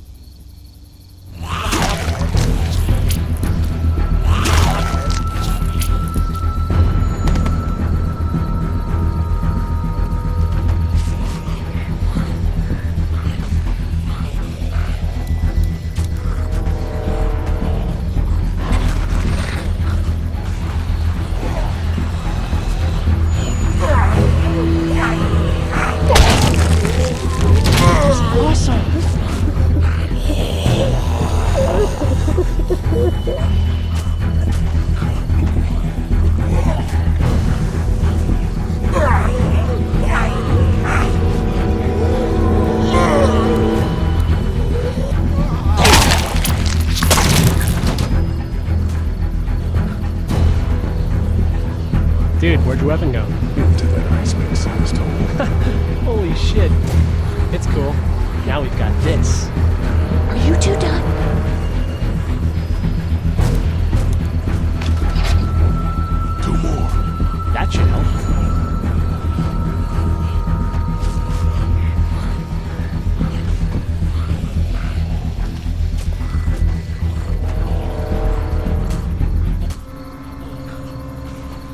Dude, where'd your weapon go? Into that ice mix I was told. Holy shit. It's cool. Now we've got this. Are you two done? Two more. That should help.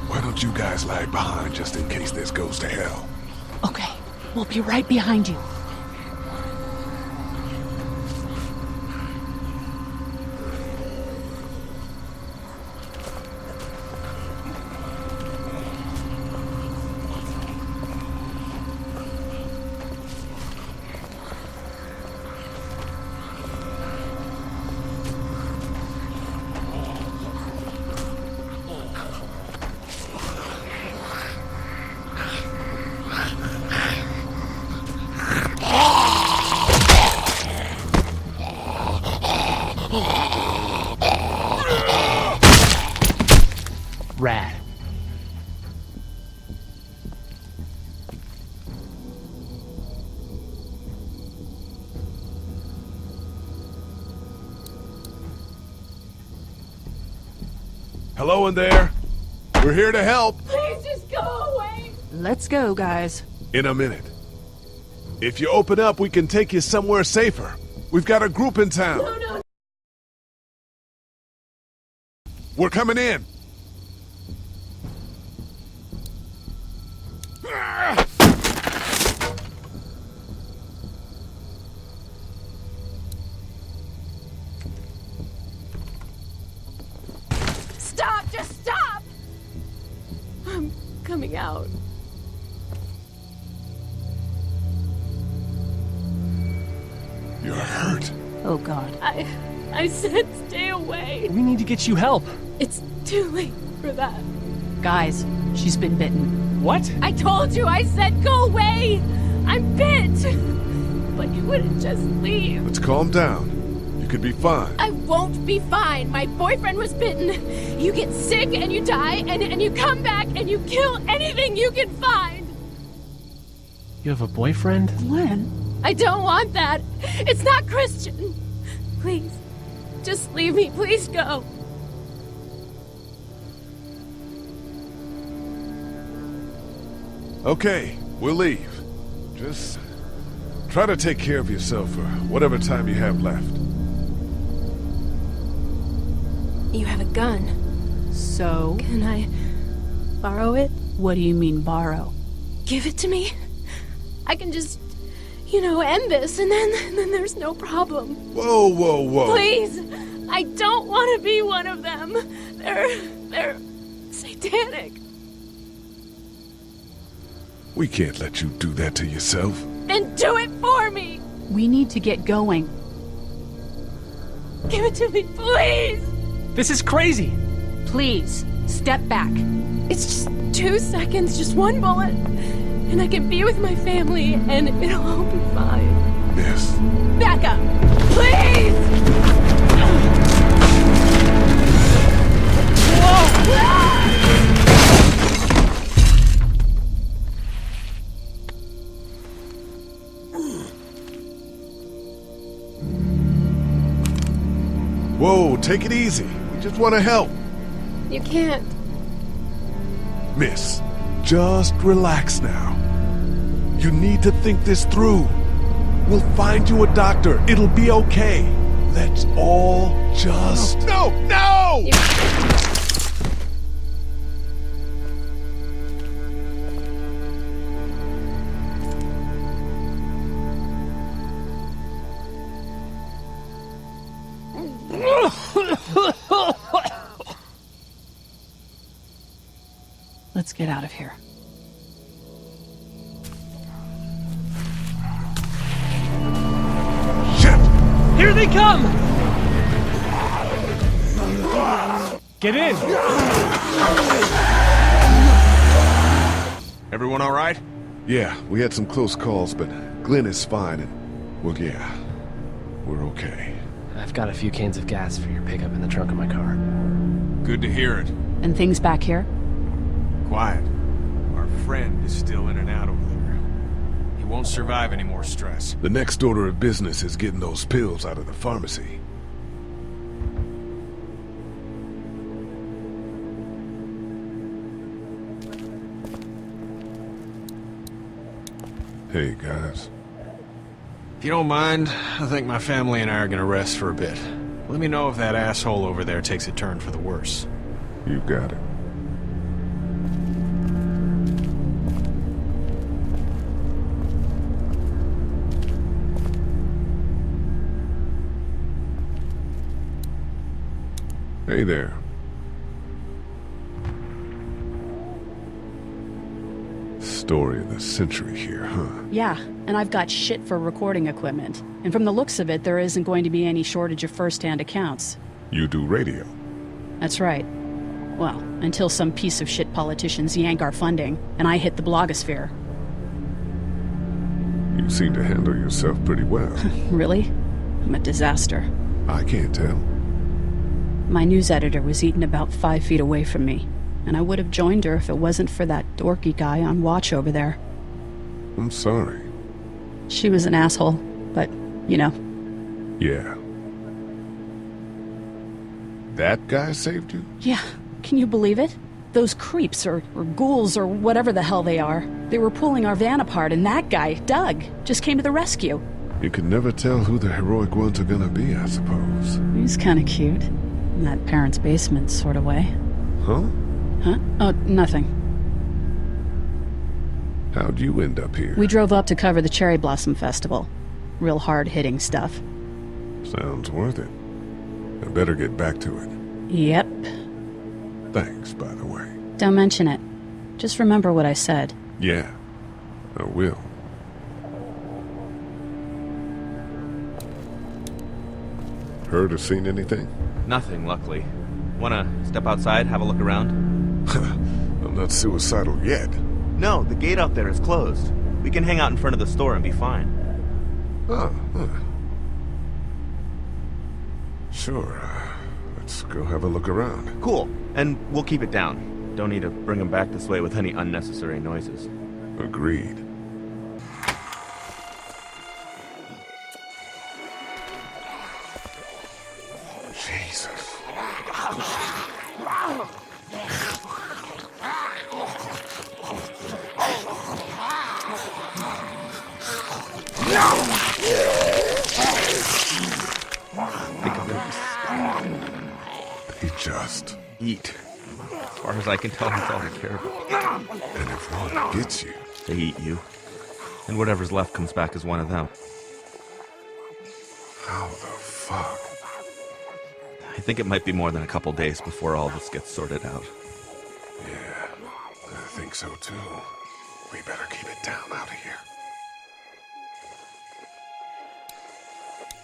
Why don't you guys lag behind just in case this goes to hell? Okay, we'll be right behind you. Rad. Hello in there. We're here to help. Please just go away. Let's go, guys. In a minute. If you open up, we can take you somewhere safer. We've got a group in town. No. We're coming in. Stop! Just stop! I'm coming out. You're hurt. Oh, God. I said stay away. We need to get you help. It's too late for that. Guys, she's been bitten. What? I told you, I said go away! I'm bit! But you wouldn't just leave. Let's calm down. You could be fine. I won't be fine. My boyfriend was bitten. You get sick and you die and you come back and you kill anything you can find. You have a boyfriend? Glenn? I don't want that. It's not Christian. Please, just leave me. Please go. Okay, we'll leave. Just try to take care of yourself for whatever time you have left. You have a gun. So? Can I borrow it? What do you mean, borrow? Give it to me. I can just, end this, and then there's no problem. Whoa. Please! I don't want to be one of them. They're satanic. We can't let you do that to yourself. Then do it for me! We need to get going. Give it to me, please! This is crazy! Please, step back. It's just 2 seconds, just one bullet, and I can be with my family, and it'll all be fine. Miss. Back up! Please! Whoa! Whoa, take it easy. We just want to help. You can't. Miss, just relax now. You need to think this through. We'll find you a doctor. It'll be okay. Let's all just... No! Let's get out of here. Here they come! Get in! Everyone all right? Yeah, we had some close calls, but Glenn is fine, and, well, yeah, we're okay. I've got a few cans of gas for your pickup in the trunk of my car. Good to hear it. And things back here? Quiet. Our friend is still in and out over there. He won't survive any more stress. The next order of business is getting those pills out of the pharmacy. Hey, guys. If you don't mind, I think my family and I are gonna rest for a bit. Let me know if that asshole over there takes a turn for the worse. You got it. Hey there. Story of the century here, huh? Yeah, and I've got shit for recording equipment. And from the looks of it, there isn't going to be any shortage of first-hand accounts. You do radio? That's right. Well, until some piece of shit politicians yank our funding, and I hit the blogosphere. You seem to handle yourself pretty well. Really? I'm a disaster. I can't tell. My news editor was eaten about 5 feet away from me, and I would have joined her if it wasn't for that dorky guy on watch over there. I'm sorry. She was an asshole, but, you know. Yeah. That guy saved you? Yeah. Can you believe it? Those creeps, or ghouls, or whatever the hell they are. They were pulling our van apart, and that guy, Doug, just came to the rescue. You can never tell who the heroic ones are gonna be, I suppose. He's kinda cute. In that parents' basement sort of way. Huh? Huh? Oh, nothing. How'd you end up here? We drove up to cover the Cherry Blossom Festival. Real hard-hitting stuff. Sounds worth it. I better get back to it. Yep. Thanks, by the way. Don't mention it. Just remember what I said. Yeah, I will. Heard or seen anything? Nothing, luckily. Wanna step outside, have a look around? I'm not suicidal yet. No, the gate out there is closed. We can hang out in front of the store and be fine. Oh, sure. Let's go have a look around. Cool. And we'll keep it down. Don't need to bring him back this way with any unnecessary noises. Agreed. Jesus. They just eat. As far as I can tell, that's all they care about. And if one gets you, they eat you. And whatever's left comes back as one of them. How the fuck? I think it might be more than a couple days before all this gets sorted out. Yeah, I think so too. We better keep it down out of here.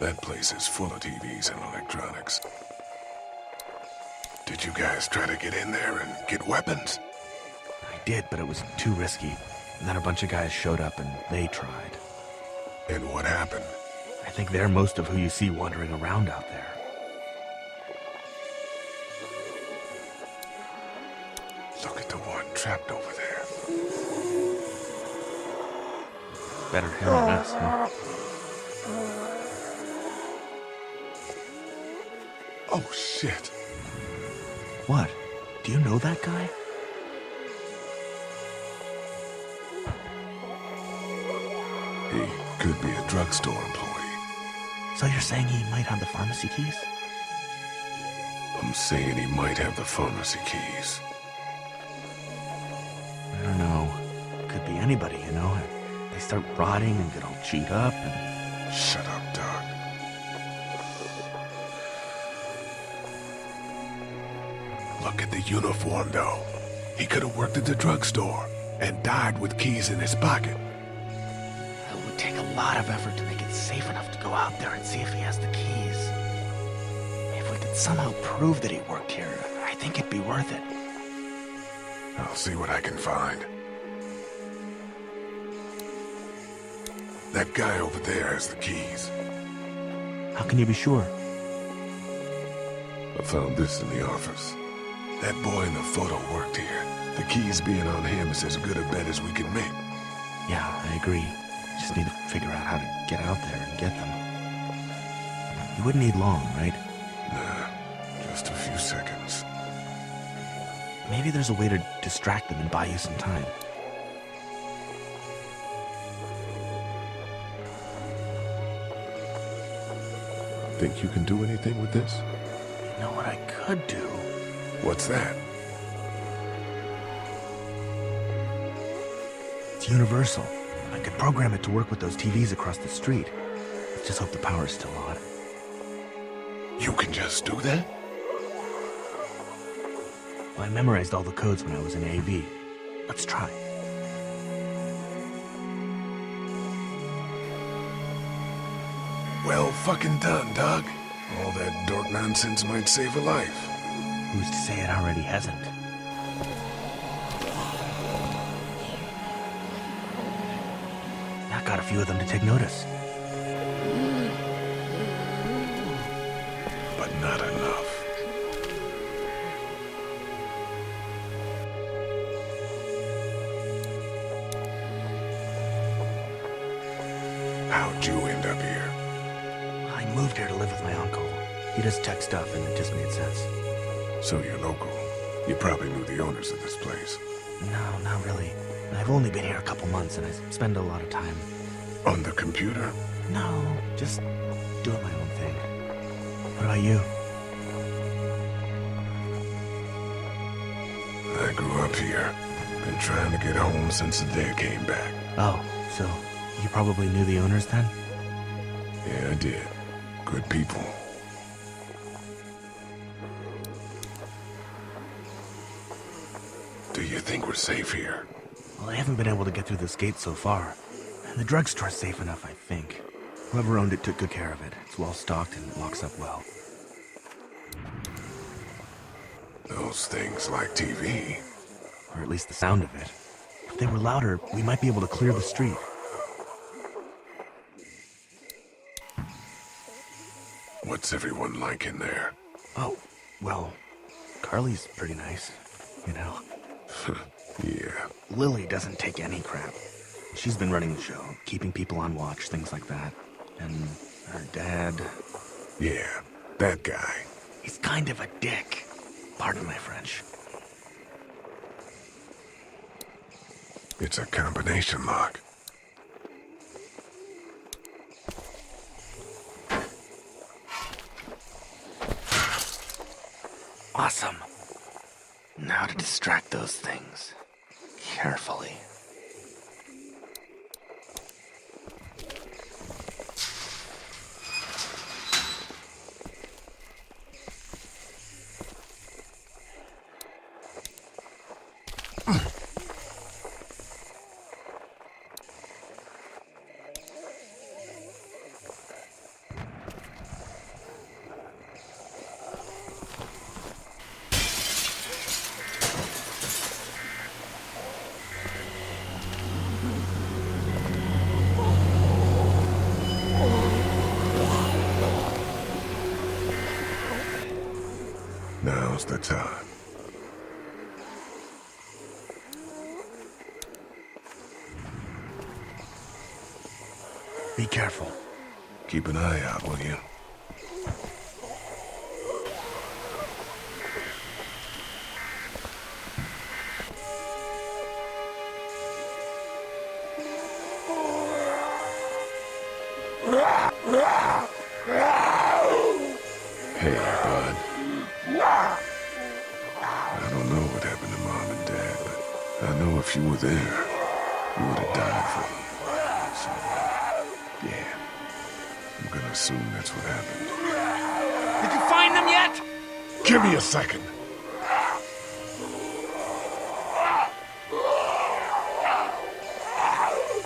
That place is full of TVs and electronics. Did you guys try to get in there and get weapons? I did, but it was too risky. And then a bunch of guys showed up and they tried. And what happened? I think they're most of who you see wandering around out there. Look at the one trapped over there. Better him than us, huh? Oh, shit. What? Do you know that guy? He could be a drugstore employee. So you're saying he might have the pharmacy keys? I'm saying he might have the pharmacy keys. I don't know. Could be anybody, you know? They start rotting and get all chewed up and... Shut up, Doc. Look at the uniform, though. He could have worked at the drugstore and died with keys in his pocket. It would take a lot of effort to make it safe enough to go out there and see if he has the keys. If we could somehow prove that he worked here, I think it'd be worth it. I'll see what I can find. That guy over there has the keys. How can you be sure? I found this in the office. That boy in the photo worked here. The keys being on him is as good a bet as we can make. Yeah, I agree. Just need to figure out how to get out there and get them. You wouldn't need long, right? Nah, just a few seconds. Maybe there's a way to distract them and buy you some time. Think you can do anything with this? You know what I could do? What's that? It's universal. I could program it to work with those TVs across the street. Let's just hope the power's still on. You can just do that? Well, I memorized all the codes when I was in AV. Let's try. Well fucking done, Doug. All that dork nonsense might save a life. Who's to say it already hasn't? That got a few of them to take notice. But not enough. How'd you end up here? I moved here to live with my uncle. He does tech stuff and it just made sense. So you're local. You probably knew the owners of this place. No, not really. I've only been here a couple months and I spend a lot of time... On the computer? No, just doing my own thing. What about you? I grew up here. Been trying to get home since the day I came back. Oh, so you probably knew the owners then? Yeah, I did. Good people. Do you think we're safe here? Well, I haven't been able to get through this gate so far. And the drugstore's safe enough, I think. Whoever owned it took good care of it. It's well stocked and it locks up well. Those things like TV. Or at least the sound of it. If they were louder, we might be able to clear the street. What's everyone like in there? Oh, well, Carly's pretty nice, you know. Yeah. Lily doesn't take any crap. She's been running the show, keeping people on watch, things like that. And her dad... Yeah, that guy. He's kind of a dick. Pardon my French. It's a combination lock. Awesome. Now to distract those things. Carefully. Now's the time. Be careful. Keep an eye out, will you? Hey, bud. I don't know what happened to Mom and Dad, but I know if you were there, you would have died for them. So, yeah. I'm gonna assume that's what happened. Did you find them yet? Give me a second.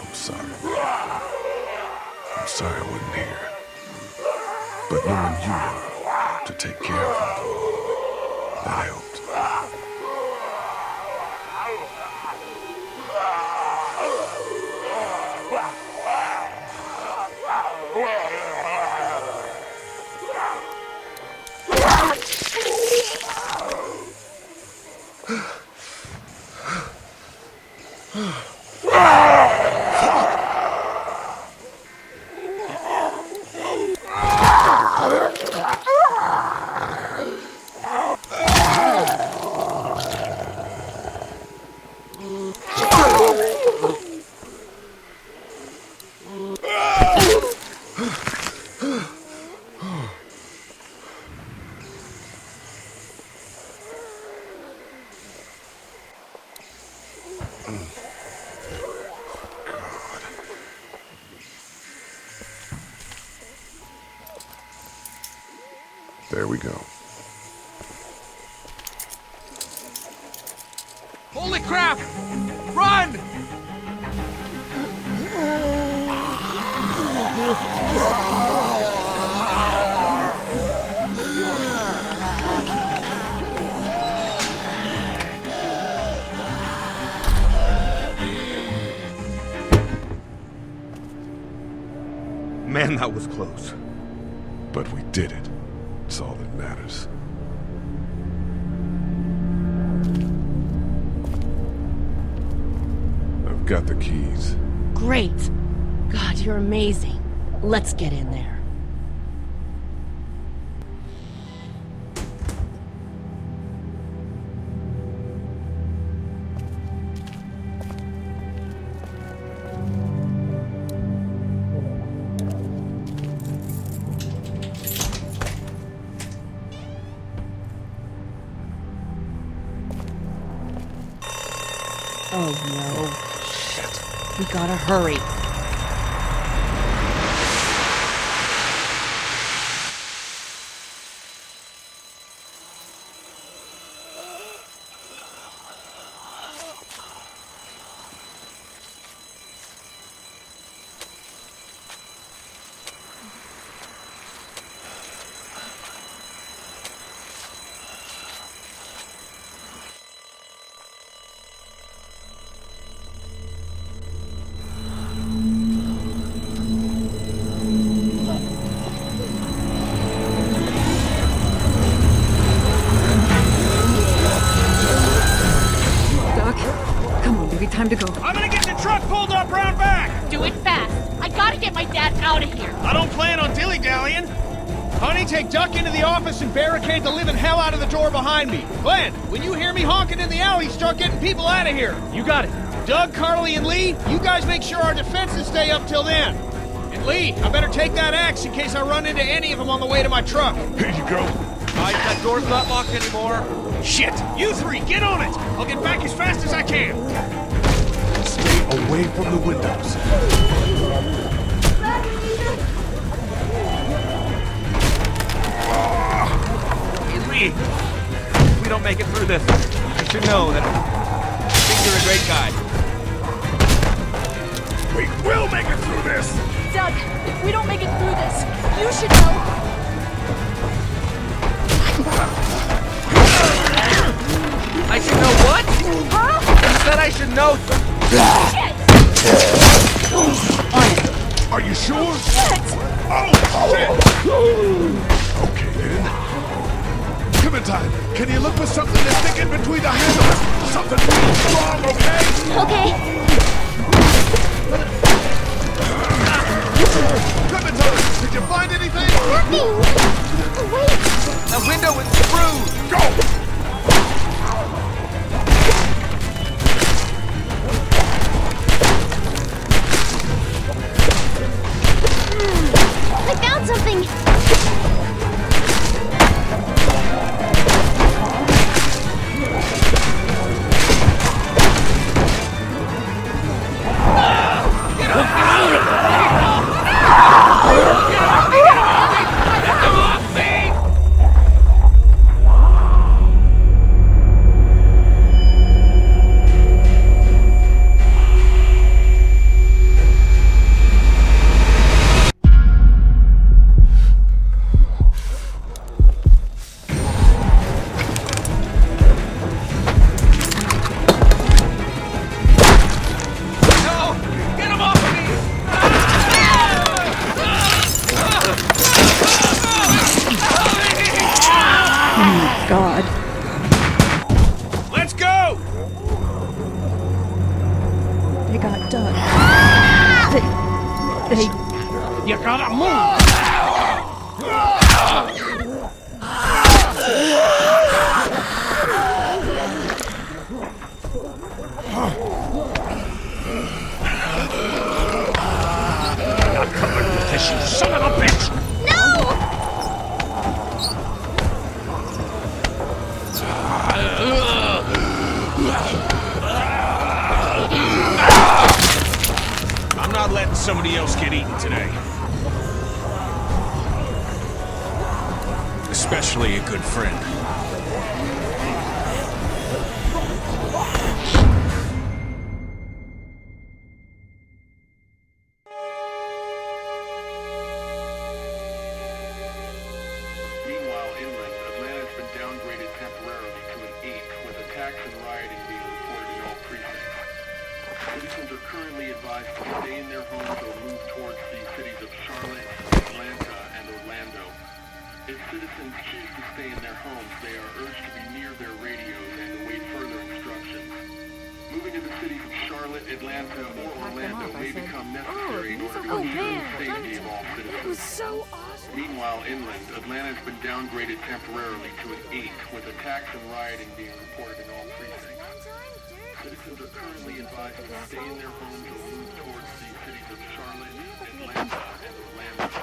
I'm sorry. I'm sorry I wasn't here. But knowing you were to take care of them, that helped. There we go. Holy crap! Run! Man, that was close. But we did it. It's all that matters. I've got the keys. Great. God, you're amazing. Let's get in there. Oh no. Shit. We gotta hurry. Time to go. I'm gonna get the truck pulled up round back! Do it fast. I gotta get my dad out of here. I don't plan on dilly-dallying. Honey, take Duck into the office and barricade the living hell out of the door behind me. Glenn, when you hear me honking in the alley, start getting people out of here. You got it. Doug, Carly, and Lee, you guys make sure our defenses stay up till then. And Lee, I better take that axe in case I run into any of them on the way to my truck. Here you go. That door's not locked anymore. Shit! You three, get on it! I'll get back as fast as I can. Stay away from the windows. Hey, Lee! If we don't make it through this, you should know that I think you're a great guy. We will make it through this! Doug, if we don't make it through this, you should know. I should know what? Huh? You said I should know. Shit! Are you sure? Shit! Oh, shit! Okay, then. Clementine, can you look for something to stick in between the handles? Something real strong, okay? Okay. Clementine, did you find anything? Nothing! Wait! The window is screwed! Go! I You gotta move! I'm not coming with this, you son of a bitch! I'm not letting somebody else get eaten today. Especially a good friend. Meanwhile, inland, Atlanta has been downgraded temporarily to an 8, with attacks and rioting being reported in all precincts. Citizens are currently advised to stay in their homes or move towards the cities of Charlotte, Atlanta, and Orlando. If citizens choose to stay in their homes, they are urged to be near their radios and await further instructions. Moving to the cities of Charlotte, Atlanta, or Orlando may become necessary in order to ensure the safety of all citizens. That was so awesome. Meanwhile, inland, Atlanta has been downgraded temporarily to an 8, with attacks and rioting being reported in all precincts. Citizens are currently advised to stay in their homes or move towards the cities of Charlotte, Atlanta, and Orlando.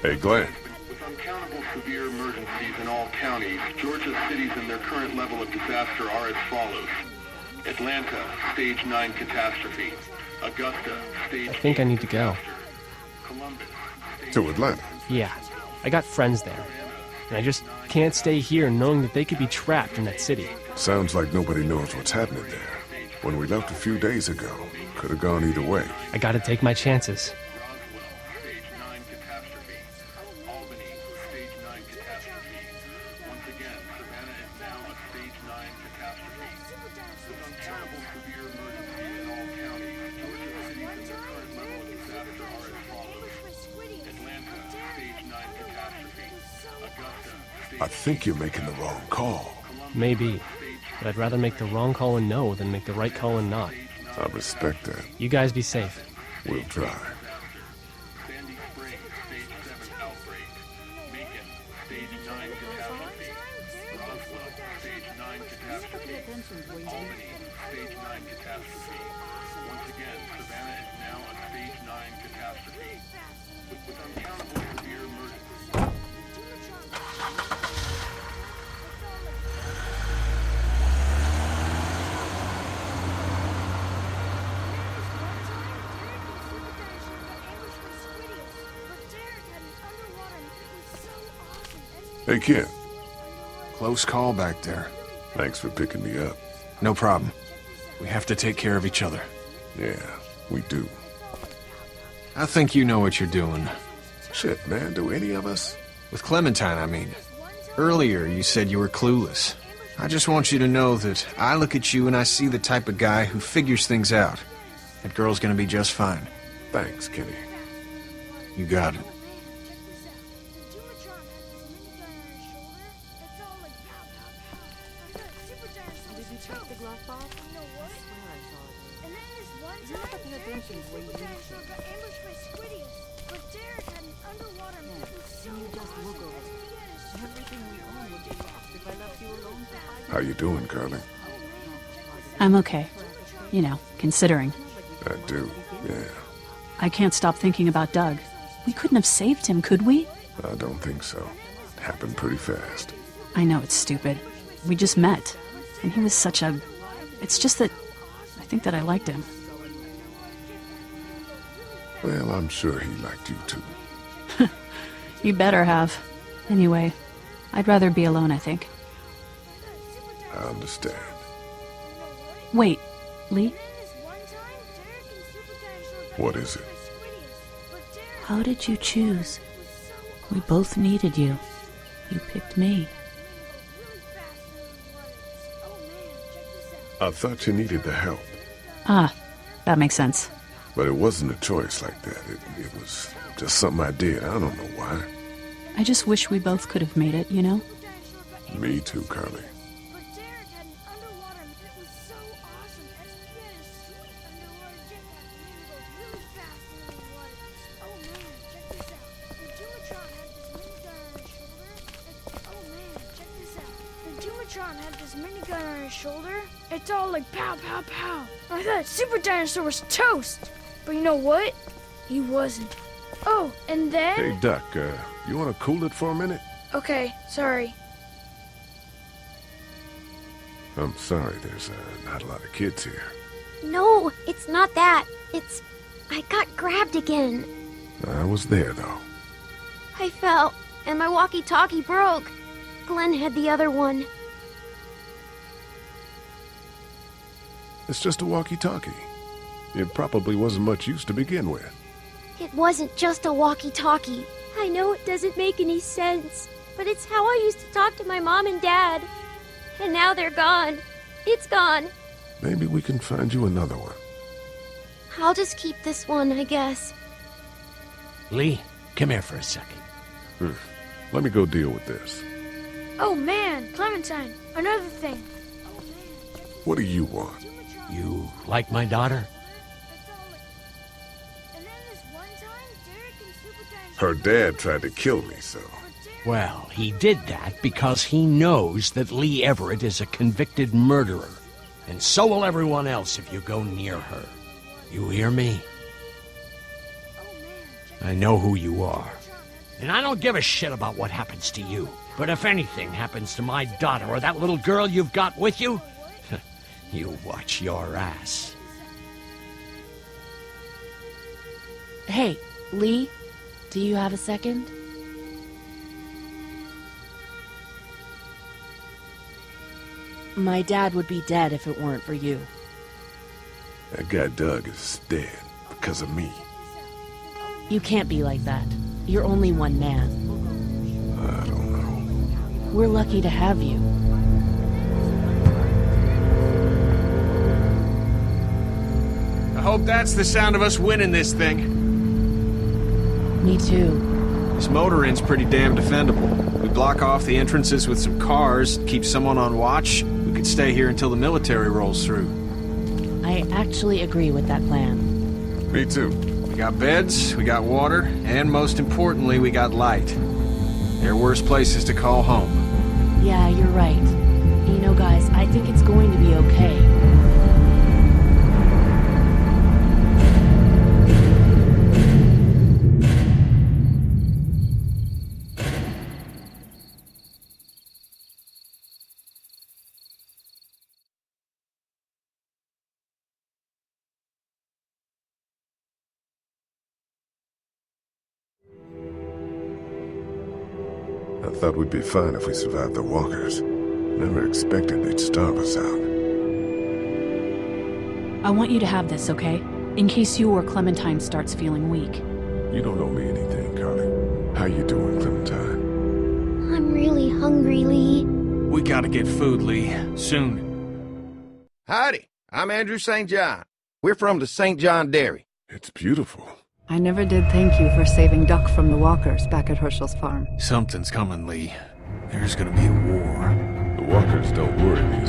Hey, Glenn. With uncountable severe emergencies in all counties, Georgia's cities and their current level of disaster are as follows. Atlanta, Stage 9 catastrophe. Augusta, Stage 8 I think I need to go. Columbus, To Atlanta? Yeah, I got friends there. And I just can't stay here knowing that they could be trapped in that city. Sounds like nobody knows what's happening there. When we left a few days ago, could have gone either way. I gotta take my chances. I think you're making the wrong call. Maybe. But I'd rather make the wrong call and no than make the right call and not. I respect that. You guys be safe. We'll try. Sandy Springs, Stage 7 outbreak. Macon, Stage 9 catastrophe. Roswell, Stage 9 catastrophe. Albany, Stage 9 catastrophe. Once again, Savannah is now a Stage 9 catastrophe. With uncountable severe emergencies. Hey, kid. Close call back there. Thanks for picking me up. No problem. We have to take care of each other. Yeah, we do. I think you know what you're doing. Shit, man, do any of us? With Clementine, I mean. Earlier, you said you were clueless. I just want you to know that I look at you and I see the type of guy who figures things out. That girl's gonna be just fine. Thanks, Kenny. You got it. How you doing, Curly? I'm okay. You know, considering. I do, yeah. I can't stop thinking about Doug. We couldn't have saved him, could we? I don't think so. It happened pretty fast. I know it's stupid. We just met. And he was such a... It's just that... I think that I liked him. Well, I'm sure he liked you too. You better have. Anyway, I'd rather be alone, I think. I understand. Wait, Lee? What is it? How did you choose? We both needed you. You picked me. I thought you needed the help. Ah, that makes sense. But it wasn't a choice like that. It was just something I did. I don't know why. I just wish we both could have made it, you know? Me too, Carly. Had this minigun on his shoulder. It's all like pow, pow, pow. I thought Super Dinosaur was toast. But you know what? He wasn't. Oh, and then... Hey, Duck, you want to cool it for a minute? Okay, sorry. I'm sorry, there's not a lot of kids here. No, it's not that. It's... I got grabbed again. I was there, though. I fell, and my walkie-talkie broke. Glenn had the other one. It's just a walkie-talkie. It probably wasn't much use to begin with. It wasn't just a walkie-talkie. I know it doesn't make any sense, but it's how I used to talk to my mom and dad. And now they're gone. It's gone. Maybe we can find you another one. I'll just keep this one, I guess. Lee, come here for a second. Let me go deal with this. Oh man, Clementine, another thing. What do you want? You like my daughter? Her dad tried to kill me, so... Well, he did that because he knows that Lee Everett is a convicted murderer. And so will everyone else if you go near her. You hear me? I know who you are. And I don't give a shit about what happens to you. But if anything happens to my daughter or that little girl you've got with you, you watch your ass. Hey, Lee, do you have a second? My dad would be dead if it weren't for you. That guy Doug is dead because of me. You can't be like that. You're only one man. I don't know. We're lucky to have you. I hope that's the sound of us winning this thing. Me too. This motor inn's pretty damn defendable. We block off the entrances with some cars, keep someone on watch. We could stay here until the military rolls through. I actually agree with that plan. Me too. We got beds, we got water, and most importantly, we got light. There are worse places to call home. Yeah, you're right. You know, guys, I think it's going to be okay. I thought we'd be fine if we survived the walkers. Never expected they'd starve us out. I want you to have this, okay? In case you or Clementine starts feeling weak. You don't owe me anything, Carly. How you doing, Clementine? I'm really hungry, Lee. We gotta get food, Lee. Soon. Howdy, I'm Andrew St. John. We're from the St. John Dairy. It's beautiful. I never did thank you for saving Duck from the walkers back at Herschel's farm. Something's coming, Lee. There's gonna be a war. The walkers don't worry me